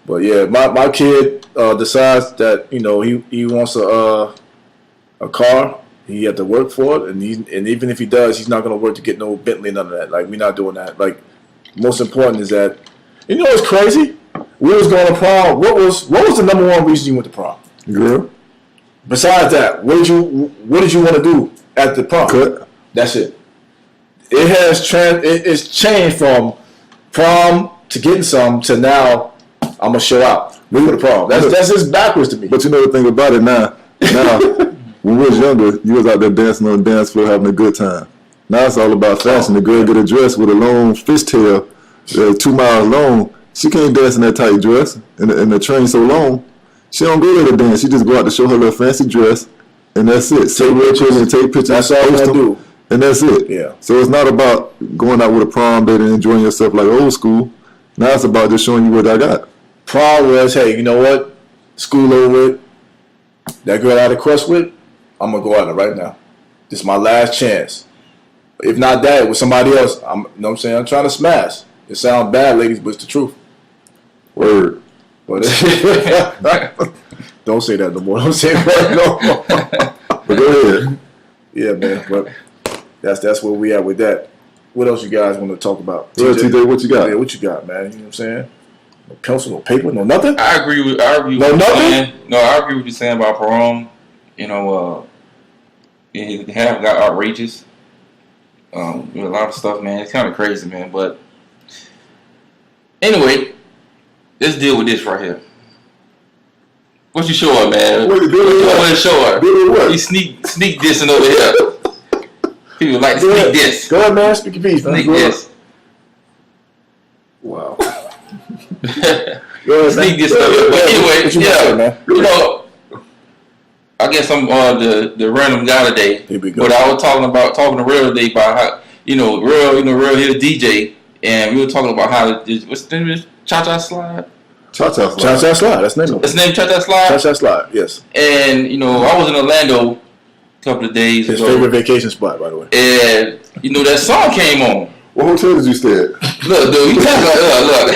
A: But yeah, my kid decides that he wants a car. He had to work for it, and even if he does, he's not going to work to get no Bentley, none of that. Like, we're not doing that. Like, most important is that what's crazy? We was going to prom. What was the number one reason you went to prom?
B: Girl.
A: Besides that, what did you want to do at the prom?
B: Cut.
A: That's it. It's changed from prom to getting some to now I'm gonna show out. We go to prom. That's just backwards to me.
B: But you know the thing about it now. When we was younger, you was out there dancing on the dance floor having a good time. Now it's all about fashion. The girl get a dress with a long fishtail, 2 miles long. She can't dance in that tight dress, and the train so long. She don't go there to dance. She just go out to show her little fancy dress, and that's it. Take pictures and take pictures.
A: That's all I do.
B: And that's it.
A: Yeah.
B: So it's not about going out with a prom date and enjoying yourself like old school. Now it's about just showing you what I got.
A: Prom was, hey, you know what? School over with. That girl I had a crush with, I'm going to go out there right now. This is my last chance. If not that, with somebody else, you know what I'm saying? I'm trying to smash. It sounds bad, ladies, but it's the truth.
B: Word.
A: But don't say that no more. Don't say that no more.
B: But go ahead.
A: Yeah, man. But that's where we at with that. What else you guys want to talk about?
B: TJ, what you got?
A: Yeah, what you got, man? You know what I'm saying? No pencil, no paper, no nothing?
C: I agree with
A: nothing?
C: I agree with you saying about prom. It have got outrageous. A lot of stuff, man. It's kind of crazy, man. But anyway, let's deal with this right here. What you showing, man?
B: What you
C: showing?
B: What?
C: You sneak dissing over here. People like to sneak diss.
A: Go ahead, man. Speak your piece, man.
C: Sneak diss.
A: Wow.
C: Sneak diss. But anyway, yeah. I guess I'm the random guy today. But I was talking to Real today about how Real here DJ, and we were talking about how what's the name of this? Cha-Cha Slide.
B: Cha-Cha Slide.
A: Cha-Cha Slide. That's the name of it.
C: It's named Cha-Cha Slide.
A: Cha-Cha Slide. Yes.
C: And I was in Orlando a couple of days
A: His
C: ago.
A: favorite vacation spot, by the way.
C: And that song came on.
B: What hotel did you stay at?
C: Look, dude, look.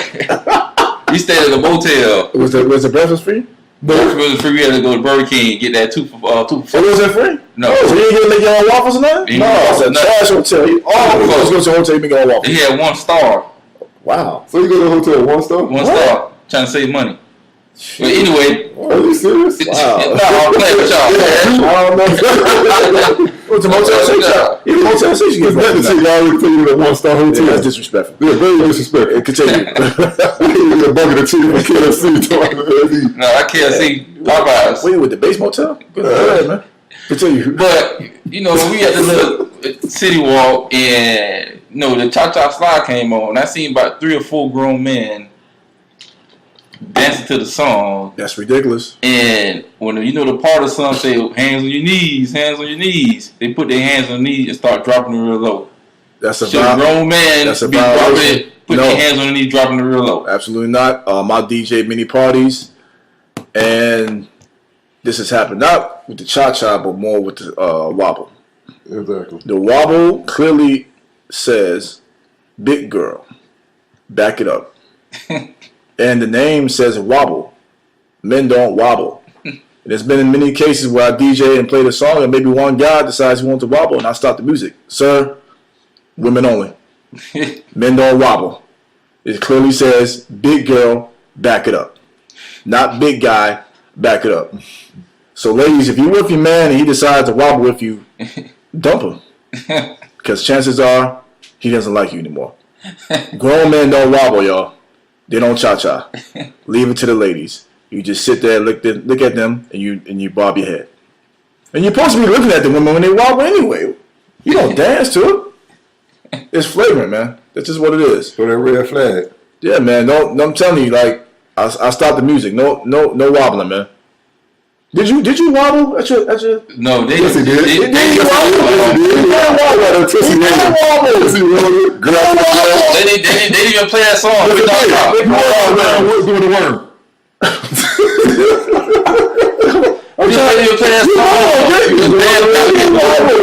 C: We stayed at a motel.
A: Was the breakfast free?
C: Breakfast was free. We had to go to Burger King and get that 2 for 4.
A: Oh, was that free?
C: No.
A: So you didn't get to make your own waffles or nothing? No, it's a trash hotel. Let's go to a hotel, you make your own waffles.
C: He had 1 star.
A: Wow.
B: So you go to the hotel 1 star?
C: 1 star. Trying to save money. But anyway.
B: Are you serious?
A: Wow.
C: No, I'm playing with y'all, man.
A: I don't know. What's the Motel 6? Even Motel 6 you get
B: That's the y'all already put you in a 1-star hotel.
A: That's disrespectful.
B: Yeah, very disrespectful.
A: Continue.
B: A bucket of chicken from KFC.
C: No, I can't see Popeyes.
A: Wait, with the base motel? Go ahead, man. Continue.
C: But, we had the little city walk, and, the Cha-Cha Slide came on. I seen about 3 or 4 grown men dancing to the song.
A: That's ridiculous.
C: And when the part of the song say hands on your knees, they put their hands on their knees and start dropping it real low.
A: That's a
C: grown man
A: That's a
C: be
A: violation.
C: Put their hands on their knees, dropping it real low.
A: Absolutely not. I DJ many parties, and this has happened not with the cha-cha, but more with the wobble.
B: Exactly.
A: The wobble clearly says, "Big girl, back it up." And the name says wobble. Men don't wobble. There's been in many cases where I DJ and play the song, and maybe one guy decides he wants to wobble, and I stop the music. Sir, women only. Men don't wobble. It clearly says, big girl, back it up. Not big guy, back it up. So ladies, if you're with your man and he decides to wobble with you, dump him. Because chances are, he doesn't like you anymore. Grown men don't wobble, y'all. They don't cha-cha. Leave it to the ladies. You just sit there, look at them, and you bob your head. And you're supposed to be looking at the women when they wobble anyway. You don't dance to it. It's flagrant, man. That's just what it is.
B: So that red flag.
A: Yeah, man. No, I'm telling you, like I stopped the music. No wobbling, man. Did you wobble at your?
C: No, they
B: Yes, he did.
C: They
B: Yes, he
C: didn't even play that song.
B: What's doing the worm?
C: They didn't even play that song. It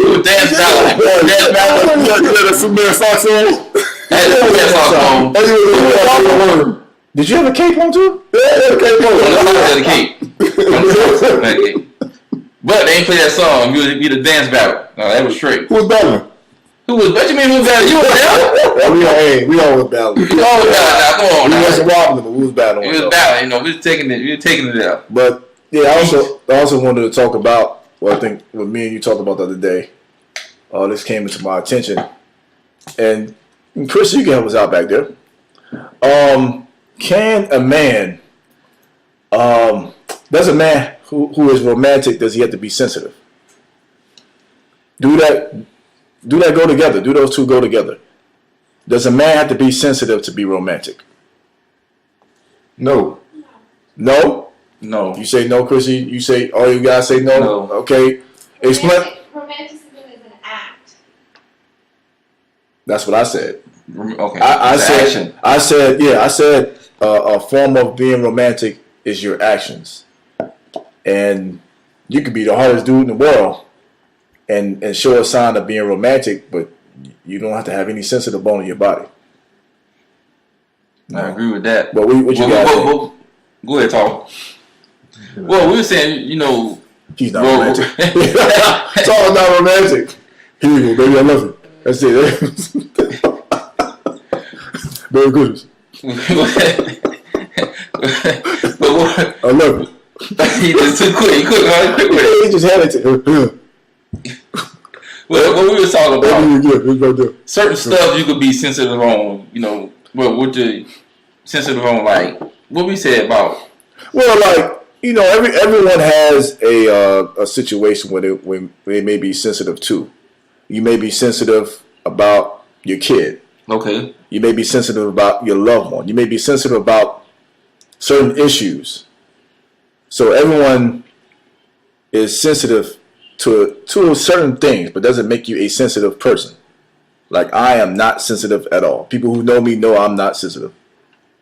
C: was dance ballad.
B: That's some man socks on.
A: Did you have a cape on too?
B: Yeah, cape on.
C: The cape. But they ain't play that song. You would be the dance battle. No, that was straight.
B: Who was battling?
C: What you mean who was battling? You were there?
A: We all was battling.
C: You all was battling. Now, come on.
A: We wasn't wobbling, but we was battling.
C: We was battling. You know, we were taking it out.
A: But yeah, I also wanted to talk about what I think what me and you talked about the other day. This came into my attention, and Chris, you can help us out back there. Can a man, does a man who is romantic, does he have to be sensitive? Do that go together? Do those two go together? Does a man have to be sensitive to be romantic?
B: No.
A: No?
C: No.
A: You say no, Chrissy? You say, all you guys say no?
C: No.
A: Okay. Explain.
D: Romanticism is an act.
A: That's what I said.
C: Okay.
A: I said a form of being romantic is your actions. And you could be the hardest dude in the world and show a sign of being romantic, but you don't have to have any sensitive bone in your body.
C: I agree with that.
A: But what you guys think?
C: Go ahead, talk. Well, we were saying, you know,
A: he's not romantic. It's all not romantic. Here you go, baby. I love you. That's it. Very good. I love you.
C: He just too quick. He quick with it.
A: He just had it.
C: What we were talking about,
A: Yeah,
C: certain stuff you could be sensitive on, you know, what you sensitive on, like what we said about.
A: Well, like, you know, everyone has a situation where they may be sensitive to. You may be sensitive about your kid.
C: Okay.
A: You may be sensitive about your loved one. You may be sensitive about certain issues. So everyone is sensitive to certain things, but doesn't make you a sensitive person. Like, I am not sensitive at all. People who know me know I'm not sensitive.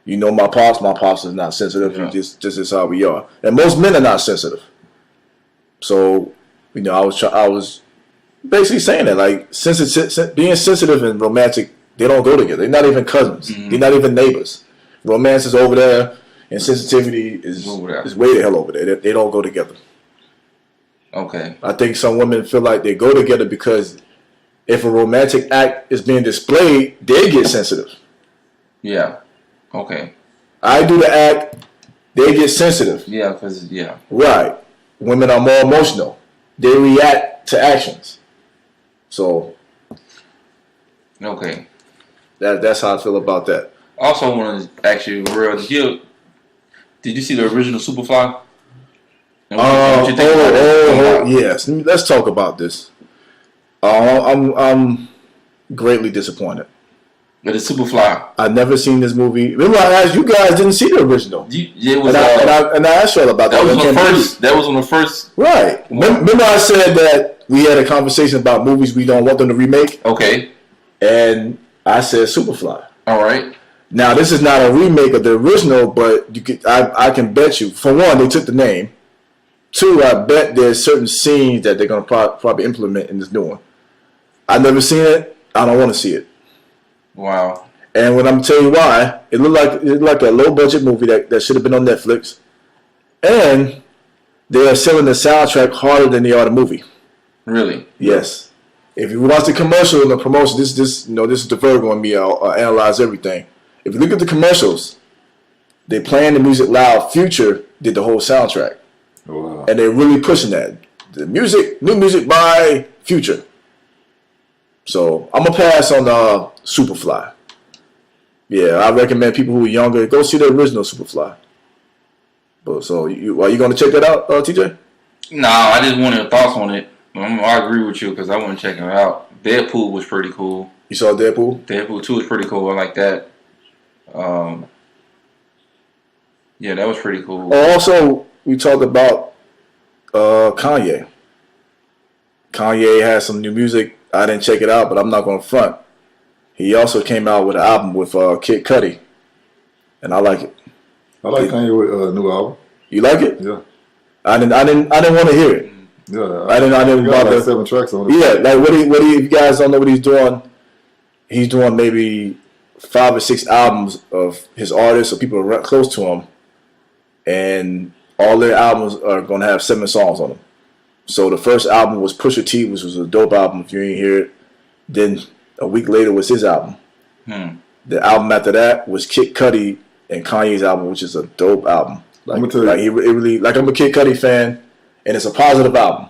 A: You know my pops is not sensitive.
C: Yeah.
A: Just is how we are. And most men are not sensitive. So, you know, I was basically saying that, like, being sensitive and romantic, they don't go together. They're not even cousins. Mm-hmm. They're not even neighbors. Romance is over there, and sensitivity is way the hell over there. They don't go together.
C: Okay.
A: I think some women feel like they go together because if a romantic act is being displayed, they get sensitive.
C: Yeah. Okay.
A: I do the act, they get sensitive.
C: Yeah, because, yeah.
A: Right. Women are more emotional. They react to actions. So.
C: Okay.
A: That's how I feel about that.
C: Also, I want to ask you, Real, did you see the original Superfly?
A: Yes. Let's talk about this. I'm greatly disappointed.
C: But the Superfly.
A: I've never seen this movie. Remember, I asked you guys didn't see the original. And I asked y'all about that.
C: That was on the first.
A: Right. Remember, I said that we had a conversation about movies we don't want them to remake.
C: Okay.
A: And I said Superfly.
C: All right.
A: Now, this is not a remake of the original, but I can bet you. For one, they took the name. Two, I bet there's certain scenes that they're going to probably implement in this new one. I've never seen it. I don't want to see it.
C: Wow.
A: And when I'm telling you why, it looked like a low budget movie that should have been on Netflix. And they are selling the soundtrack harder than they are the movie.
C: Really?
A: Yes. If you watch the commercial and the promotion, this is the Virgo in me. I'll analyze everything. If you look at the commercials, they playing the music loud. Future did the whole soundtrack.
B: Wow.
A: And they're really pushing that. The music, new music by Future. So I'm gonna pass on Superfly. Yeah, I recommend people who are younger go see the original Superfly. But so are you going to check that out, TJ?
C: No, I just wanted your thoughts on it. I agree with you because I want to check it out. Deadpool was pretty cool.
A: You saw Deadpool?
C: Deadpool 2 was pretty cool. I like that. Yeah, that was pretty cool.
A: Oh, also, we talked about Kanye. Kanye has some new music. I didn't check it out, but I'm not going to front. He also came out with an album with Kid Cudi, and I like it.
B: I like Kanye with new album.
A: You like it?
B: Yeah.
A: I didn't want to hear it.
B: Yeah.
A: I didn't
B: got
A: bother.
B: like 7 tracks on it.
A: Yeah, like what do you, if you guys don't know what he's doing, he's doing maybe 5 or 6 albums of his artists or people close to him, and all their albums are going to have 7 songs on them. So the first album was Pusha T, which was a dope album if you didn't hear it. Then a week later was his album. The album after that was Kid Cudi and Kanye's album, which is a dope album. Like,
B: I'm gonna tell you.
A: like he really, like I'm a Kid Cudi fan, and it's a positive album.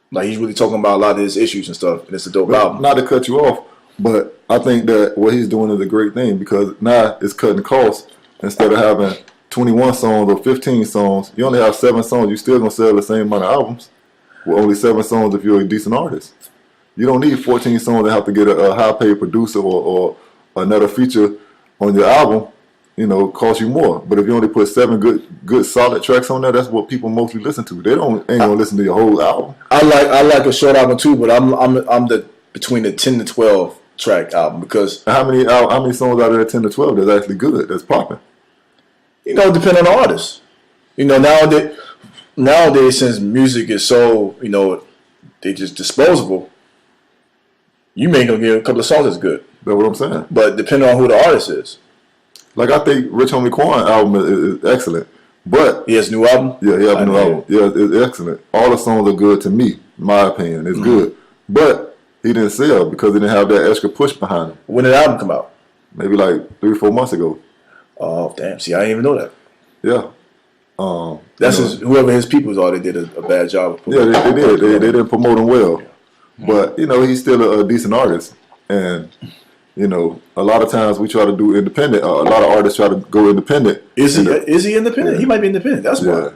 A: Like he's really talking about a lot of his issues and stuff, and it's a dope album.
B: Not to cut you off, but I think that what he's doing is a great thing because now it's cutting costs. Instead of having 21 songs or 15 songs, you only have 7 songs. You're still gonna sell the same amount of albums with only 7 songs if you're a decent artist. You don't need 14 songs to have to get a high-paid producer or another feature on your album. You know, cost you more. But if you only put 7 good solid tracks on there, that's what people mostly listen to. They ain't gonna listen to your whole album.
A: I like a short album too, but I'm the between the 10 to 12 track album because
B: How many songs out of that 10 to 12 that's actually good, that's popping?
A: depending on the artist. Nowadays since music is so they just disposable, you may gonna get a couple of songs that's good.
B: That's what I'm saying.
A: But depending on who the artist is.
B: Like I think Rich Homie Quan album is excellent, but
A: He has a new album?
B: yeah, he has a new album. Yeah, it's excellent. All the songs are good to me, in my opinion. It's good, but he didn't sell because he didn't have that extra push behind him.
A: When did the album come out?
B: Maybe like 3 or 4 months ago.
A: Oh damn! See, I didn't even know that.
B: Yeah.
A: That's whoever his peoples are. They did a bad job. Of
B: Yeah, they did. They didn't promote him well, but he's still a decent artist, and a lot of times we try to do independent. A lot of artists try to go independent.
A: Is he independent?
B: Yeah.
A: He might be independent. That's why.
B: Yeah.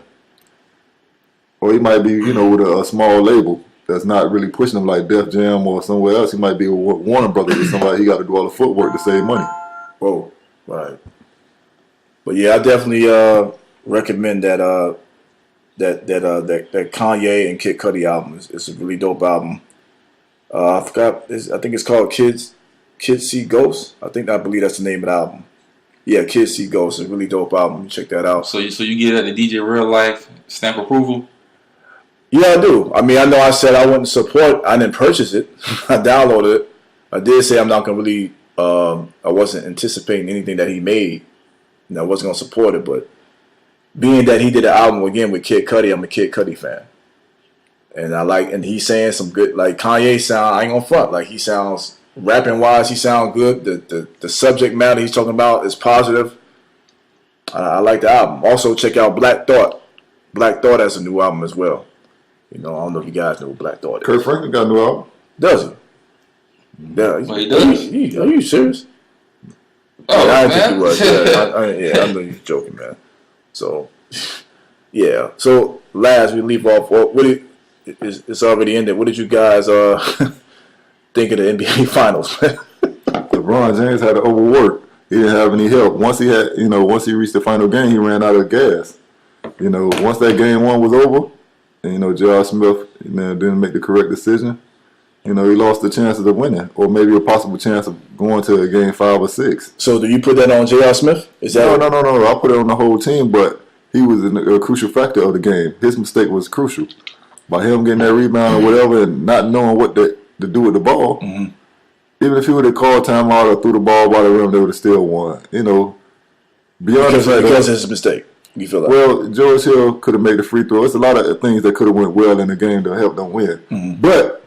B: Or he might be, with a small label that's not really pushing him like Def Jam or somewhere else. He might be with Warner Brothers or somebody. He got to do all the footwork to save money.
A: Whoa, right. But yeah, I definitely recommend that Kanye and Kid Cudi album. It's a really dope album. I forgot. I think it's called Kids See Ghosts. I believe that's the name of the album. Yeah, Kids See Ghosts. It's a really dope album. Check that out.
C: So you get at the DJ Real Life stamp approval?
A: Yeah, I do. I mean, I know I said I wouldn't support. I didn't purchase it. I downloaded it. I did say I'm not gonna really. I wasn't anticipating anything that he made. I wasn't gonna support it, but being that he did an album again with Kid Cudi, I'm a Kid Cudi fan, and he's saying some good. Like Kanye sound, I ain't gonna front. Like he sounds rapping wise, he sounds good. The subject matter he's talking about is positive. I like the album. Also, check out Black Thought. Black Thought has a new album as well. I don't know if you guys know what Black Thought is.
B: Kurt Franklin got a new album.
A: Does he? Yeah.
C: Well, he does.
A: Are you serious?
C: Oh,
A: I
C: man.
A: didn't think you was. Yeah, I know you're joking, man. So, yeah. So, last we leave off. It's already ended. What did you guys think of the NBA Finals?
B: LeBron James had to overwork. He didn't have any help. Once he reached the final game, he ran out of gas. Once that game 1 was over, and J.R. Smith didn't make the correct decision. He lost the chances of winning, or maybe a possible chance of going to a game 5 or 6.
A: So, do you put that on J.R. Smith? Is that
B: No. I put it on the whole team, but he was a crucial factor of the game. His mistake was crucial. By him getting that rebound or whatever and not knowing what to do with the ball, even if he would have called timeout or threw the ball by the rim, they would have still won. Beyond
A: because of his mistake? You feel like?
B: Well, George Hill could have made the free throw. It's a lot of things that could have went well in the game to help them win. But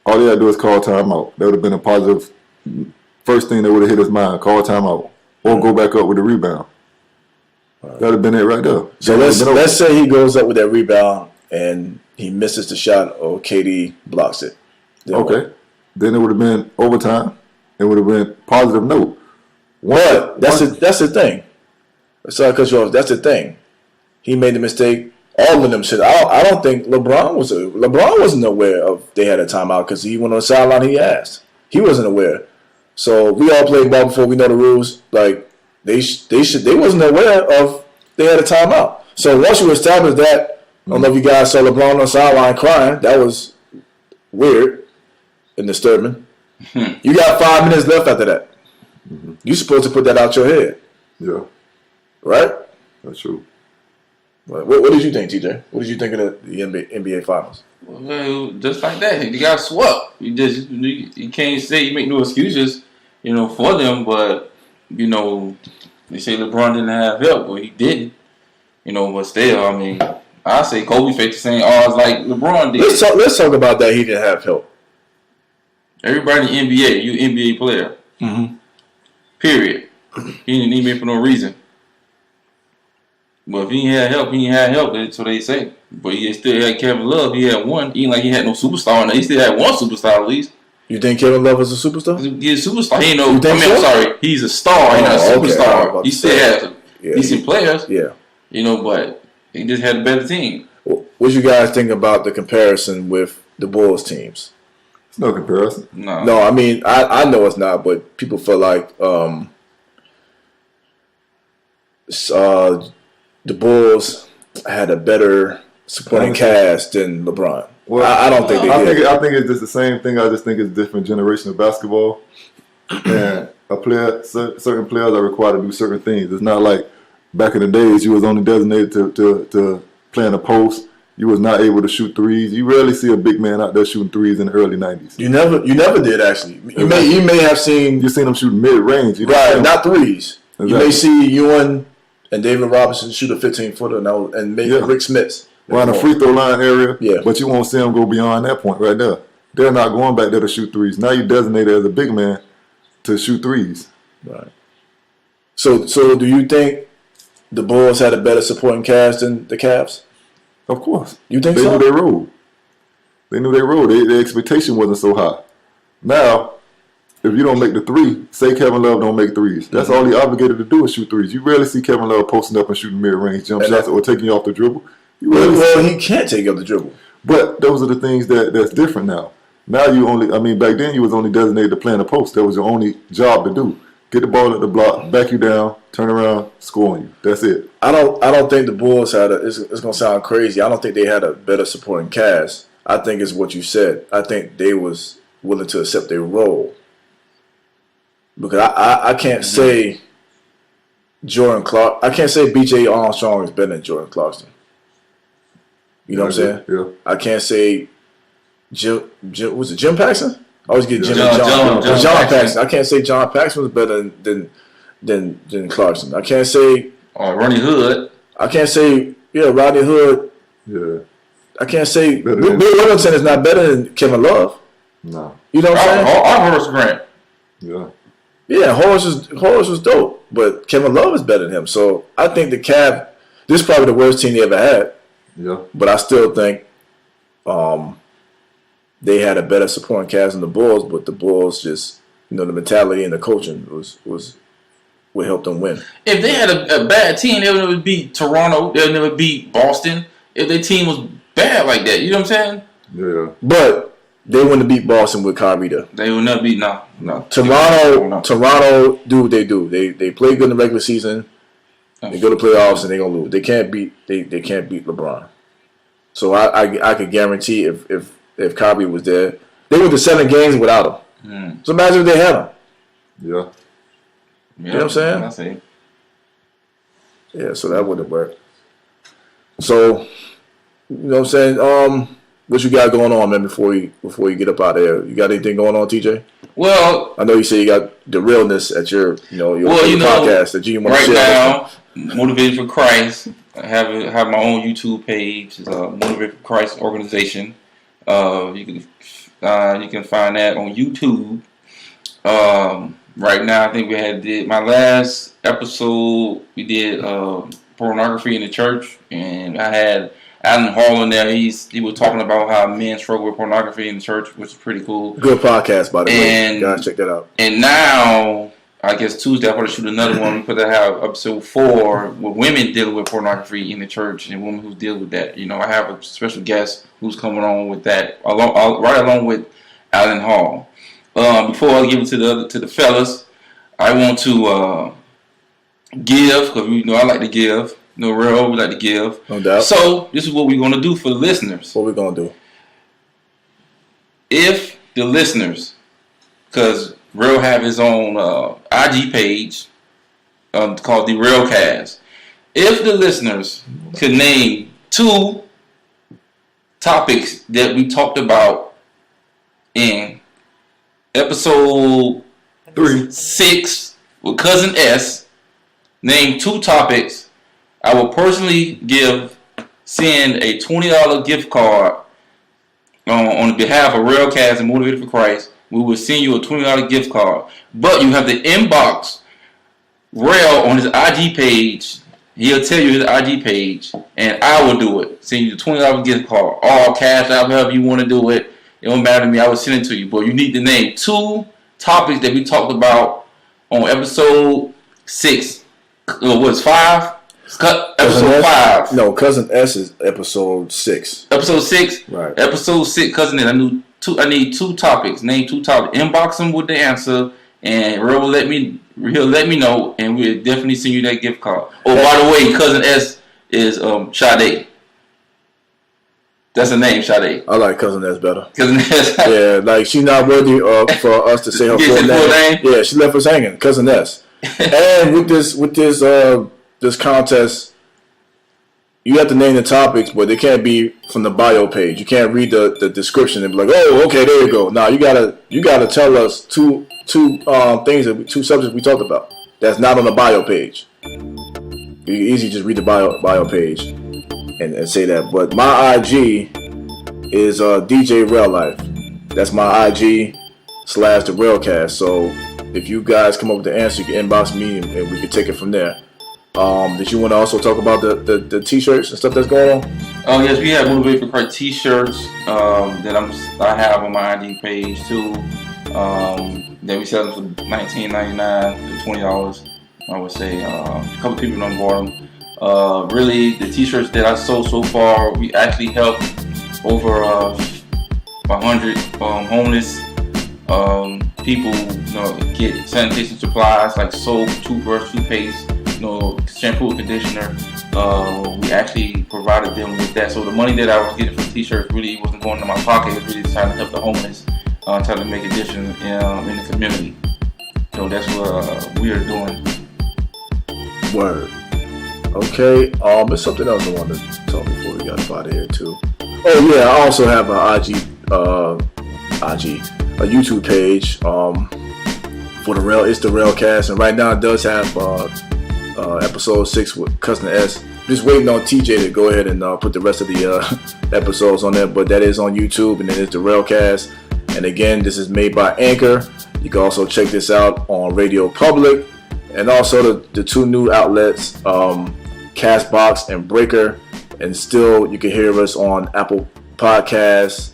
B: all they had to do is call timeout. That would have been a positive first thing that would have hit his mind. Call timeout or go back up with the rebound. That would have been it right there.
A: So let's say he goes up with that rebound and he misses the shot or KD blocks it.
B: Okay. Then it would have been overtime. It would have been positive note.
A: But that's the thing. Sorry, because that's the thing. he made the mistake. All of them should. I don't think LeBron wasn't aware of they had a timeout because he went on the sideline. He asked. He wasn't aware. So we all played ball before. We know the rules. Like they wasn't aware of they had a timeout. So once you establish that, I don't know if you guys saw LeBron on the sideline crying. That was weird and disturbing. You got 5 minutes left after that. You're supposed to put that out your head.
B: Yeah.
A: Right?
B: That's true.
A: What did you think, TJ? What did you think of the NBA Finals?
C: Well, just like that, you got swept. You can't say you make no excuses, for them. But they say LeBron didn't have help, well, he didn't. But still, I mean, I say Kobe faced the same odds like LeBron did.
A: Let's talk about that. He didn't have help.
C: Everybody in the NBA, you NBA player.
A: Mm-hmm.
C: Period. He didn't need me for no reason. But if he had help, he had help. That's what they say. But he still had Kevin Love. He had one. He ain't like he had no superstar in there. He still had one superstar at least.
A: You think Kevin Love is a superstar?
C: He's a superstar. He ain't no.
A: I'm
C: sorry. He's a star. He's not a superstar.
A: Okay.
C: He still has decent players.
A: Yeah.
C: But he just had a better team.
A: What you guys think about the comparison with the Bulls teams?
B: It's no comparison.
C: No,
A: I mean, I know it's not, but people feel like the Bulls had a better supporting cast than LeBron.
B: Well,
A: I don't think they did.
B: I think it's just the same thing. I just think it's a different generation of basketball. And certain players are required to do certain things. It's not like back in the days you was only designated to play in the post. You was not able to shoot threes. You rarely see a big man out there shooting threes in the early 90s.
A: You never did actually. You may have seen.
B: You seen them shooting mid range,
A: right? Not threes.
B: Exactly.
A: You may see Ewan and David Robinson shoot a 15-footer and maybe Rick Smits.
B: Around the free throw line area,
A: yeah.
B: But you won't see them go beyond that point right there. They're not going back there to shoot threes. Now you're designated as a big man to shoot threes.
A: Right. So do you think the Bulls had a better supporting cast than the Cavs?
B: Of course.
A: You think
B: they
A: so?
B: They knew their role. Their expectation wasn't so high. Now, if you don't make the three, say Kevin Love don't make threes. That's all he obligated to do is shoot threes. You rarely see Kevin Love posting up and shooting mid-range jump shots or taking you off the dribble.
A: Well, he can't take up the dribble.
B: But those are the things that's different now. Now back then you was only designated to play in the post. That was your only job to do. Get the ball at the block, back you down, turn around, score on you. That's it. I
A: don't think the Bulls had it's going to sound crazy. I don't think they had a better supporting cast. I think it's what you said. I think they was willing to accept their role. Because I can't say I can't say B.J. Armstrong is better than Jordan Clarkson. You know what I'm saying?
B: Yeah.
A: I can't say Jim Paxson? I always get John Paxson. I can't say John Paxson was better than Clarkson. I can't say
C: Ronnie Hood.
A: I can't say Rodney Hood.
B: Yeah.
A: I can't say Bill Livingston is not better than Kevin Love.
B: No.
A: You know what I'm saying?
C: Horace Grant.
B: Yeah.
A: Yeah, Horace was dope, but Kevin Love is better than him. So I think the Cavs, this is probably the worst team they ever had.
B: Yeah.
A: But I still think they had a better supporting cast than the Bulls, but the Bulls just, the mentality and the coaching was what helped them win.
C: If they had a bad team, they would never beat Toronto. They would never beat Boston. If their team was bad like that, you know what I'm saying?
B: Yeah.
A: But they wouldn't have beat Boston with Kyrie there.
C: They would never beat no.
A: Toronto do what they do. They play good in the regular season. They go to playoffs and they're gonna lose. They can't beat LeBron. So I could guarantee if Kyrie was there, they went to 7 games without him. So imagine if they had him.
B: Yeah.
A: You know what I'm saying?
C: I see.
A: Yeah, so that wouldn't work. So, you know what I'm saying? What you got going on, man, before you get up out of there? You got anything going on, TJ?
C: Well,
A: I know you say you got the realness at your podcast that you want to
C: right
A: share.
C: Right now, Motivated for Christ. I have my own YouTube page. It's a Motivated for Christ organization. You can find that on YouTube. Right now, I think did my last episode. We did pornography in the church, and I had Alan Hall in there. He was talking about how men struggle with pornography in the church, which is pretty cool.
A: Good podcast, by the way. You guys check that out.
C: And now I guess Tuesday, I want to shoot another one because I have episode 4 with women dealing with pornography in the church and women who deal with that. You know, I have a special guest who's coming on with that, right along with Alan Hall. Before I give it to the fellas, I want to give, because you know I like to give. You know, real, we like to give.
A: No doubt.
C: So this is what we're going to do for the listeners.
A: What we're going to do?
C: If the listeners, because Real have his own IG page called The Realcast. If the listeners could name 2 topics that we talked about in episode 6 with Cousin S, name 2 topics, I will personally send a $20 gift card on behalf of Realcast and Motivated for Christ. We will send you a $20 gift card. But you have to inbox Rail on his IG page. He'll tell you his IG page, and I will do it. Send you the $20 gift card. All cash out, however you want to do it. It don't matter to me. I will send it to you. But you need to name 2 topics that we talked about on episode 6. What's 5? Episode 5.
A: No, Cousin S is episode 6.
C: Episode 6?
A: Right.
C: Episode 6, Cousin S. I need 2 topics. Name 2 topics. Inbox them with the answer, and Real will let me know, and we'll definitely send you that gift card. Oh, by the way, Cousin S is Sade. That's her name, Sade.
A: I like Cousin S better.
C: Cousin S.
A: Yeah, like she's not worthy for us to say her full name. Yeah, she left us hanging. Cousin S. And with this contest, you have to name the topics, but they can't be from the bio page. You can't read the description and be like, "Oh, okay, there you go." Now you gotta tell us two subjects we talked about that's not on the bio page. You can easily just read the bio page and say that. But my IG is DJ Rail Life. That's my IG / the Railcast. So if you guys come up with the answer, you can inbox me and we can take it from there. Did you want to also talk about the t-shirts and stuff that's going on?
C: Oh yes, we have Motivated for Christ t-shirts that I have on my ID page too. That we sell them for $19.99 to $20. I would say a couple people don't bought them. Really, the t-shirts that I sold so far, we actually helped over 100 homeless people, get sanitation supplies like soap, toothbrush, toothpaste, shampoo, conditioner. We actually provided them with that. So the money that I was getting from t-shirts really wasn't going to my pocket. It was really trying to help the homeless, trying to make a difference in the community. So that's what we are doing.
A: Word. Okay. There's something else I wanted to talk before we got out of here too. Oh yeah, I also have a YouTube page for the Rail. It's the Railcast, and right now it does have episode 6 with Cousin S. Just waiting on TJ to go ahead and put the rest of the episodes on there, but that is on YouTube, and it is the Railcast. And again, this is made by Anchor. You can also check this out on Radio Public, and also the 2 new outlets, Castbox and Breaker. And still, you can hear us on Apple Podcasts.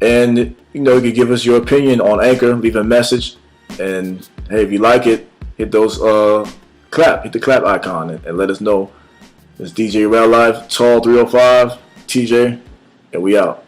A: And you can give us your opinion on Anchor, leave a message, and hey, if you like it, hit those hit the clap icon and let us know. It's DJ Rail Life, Tall 305, TJ, and we out.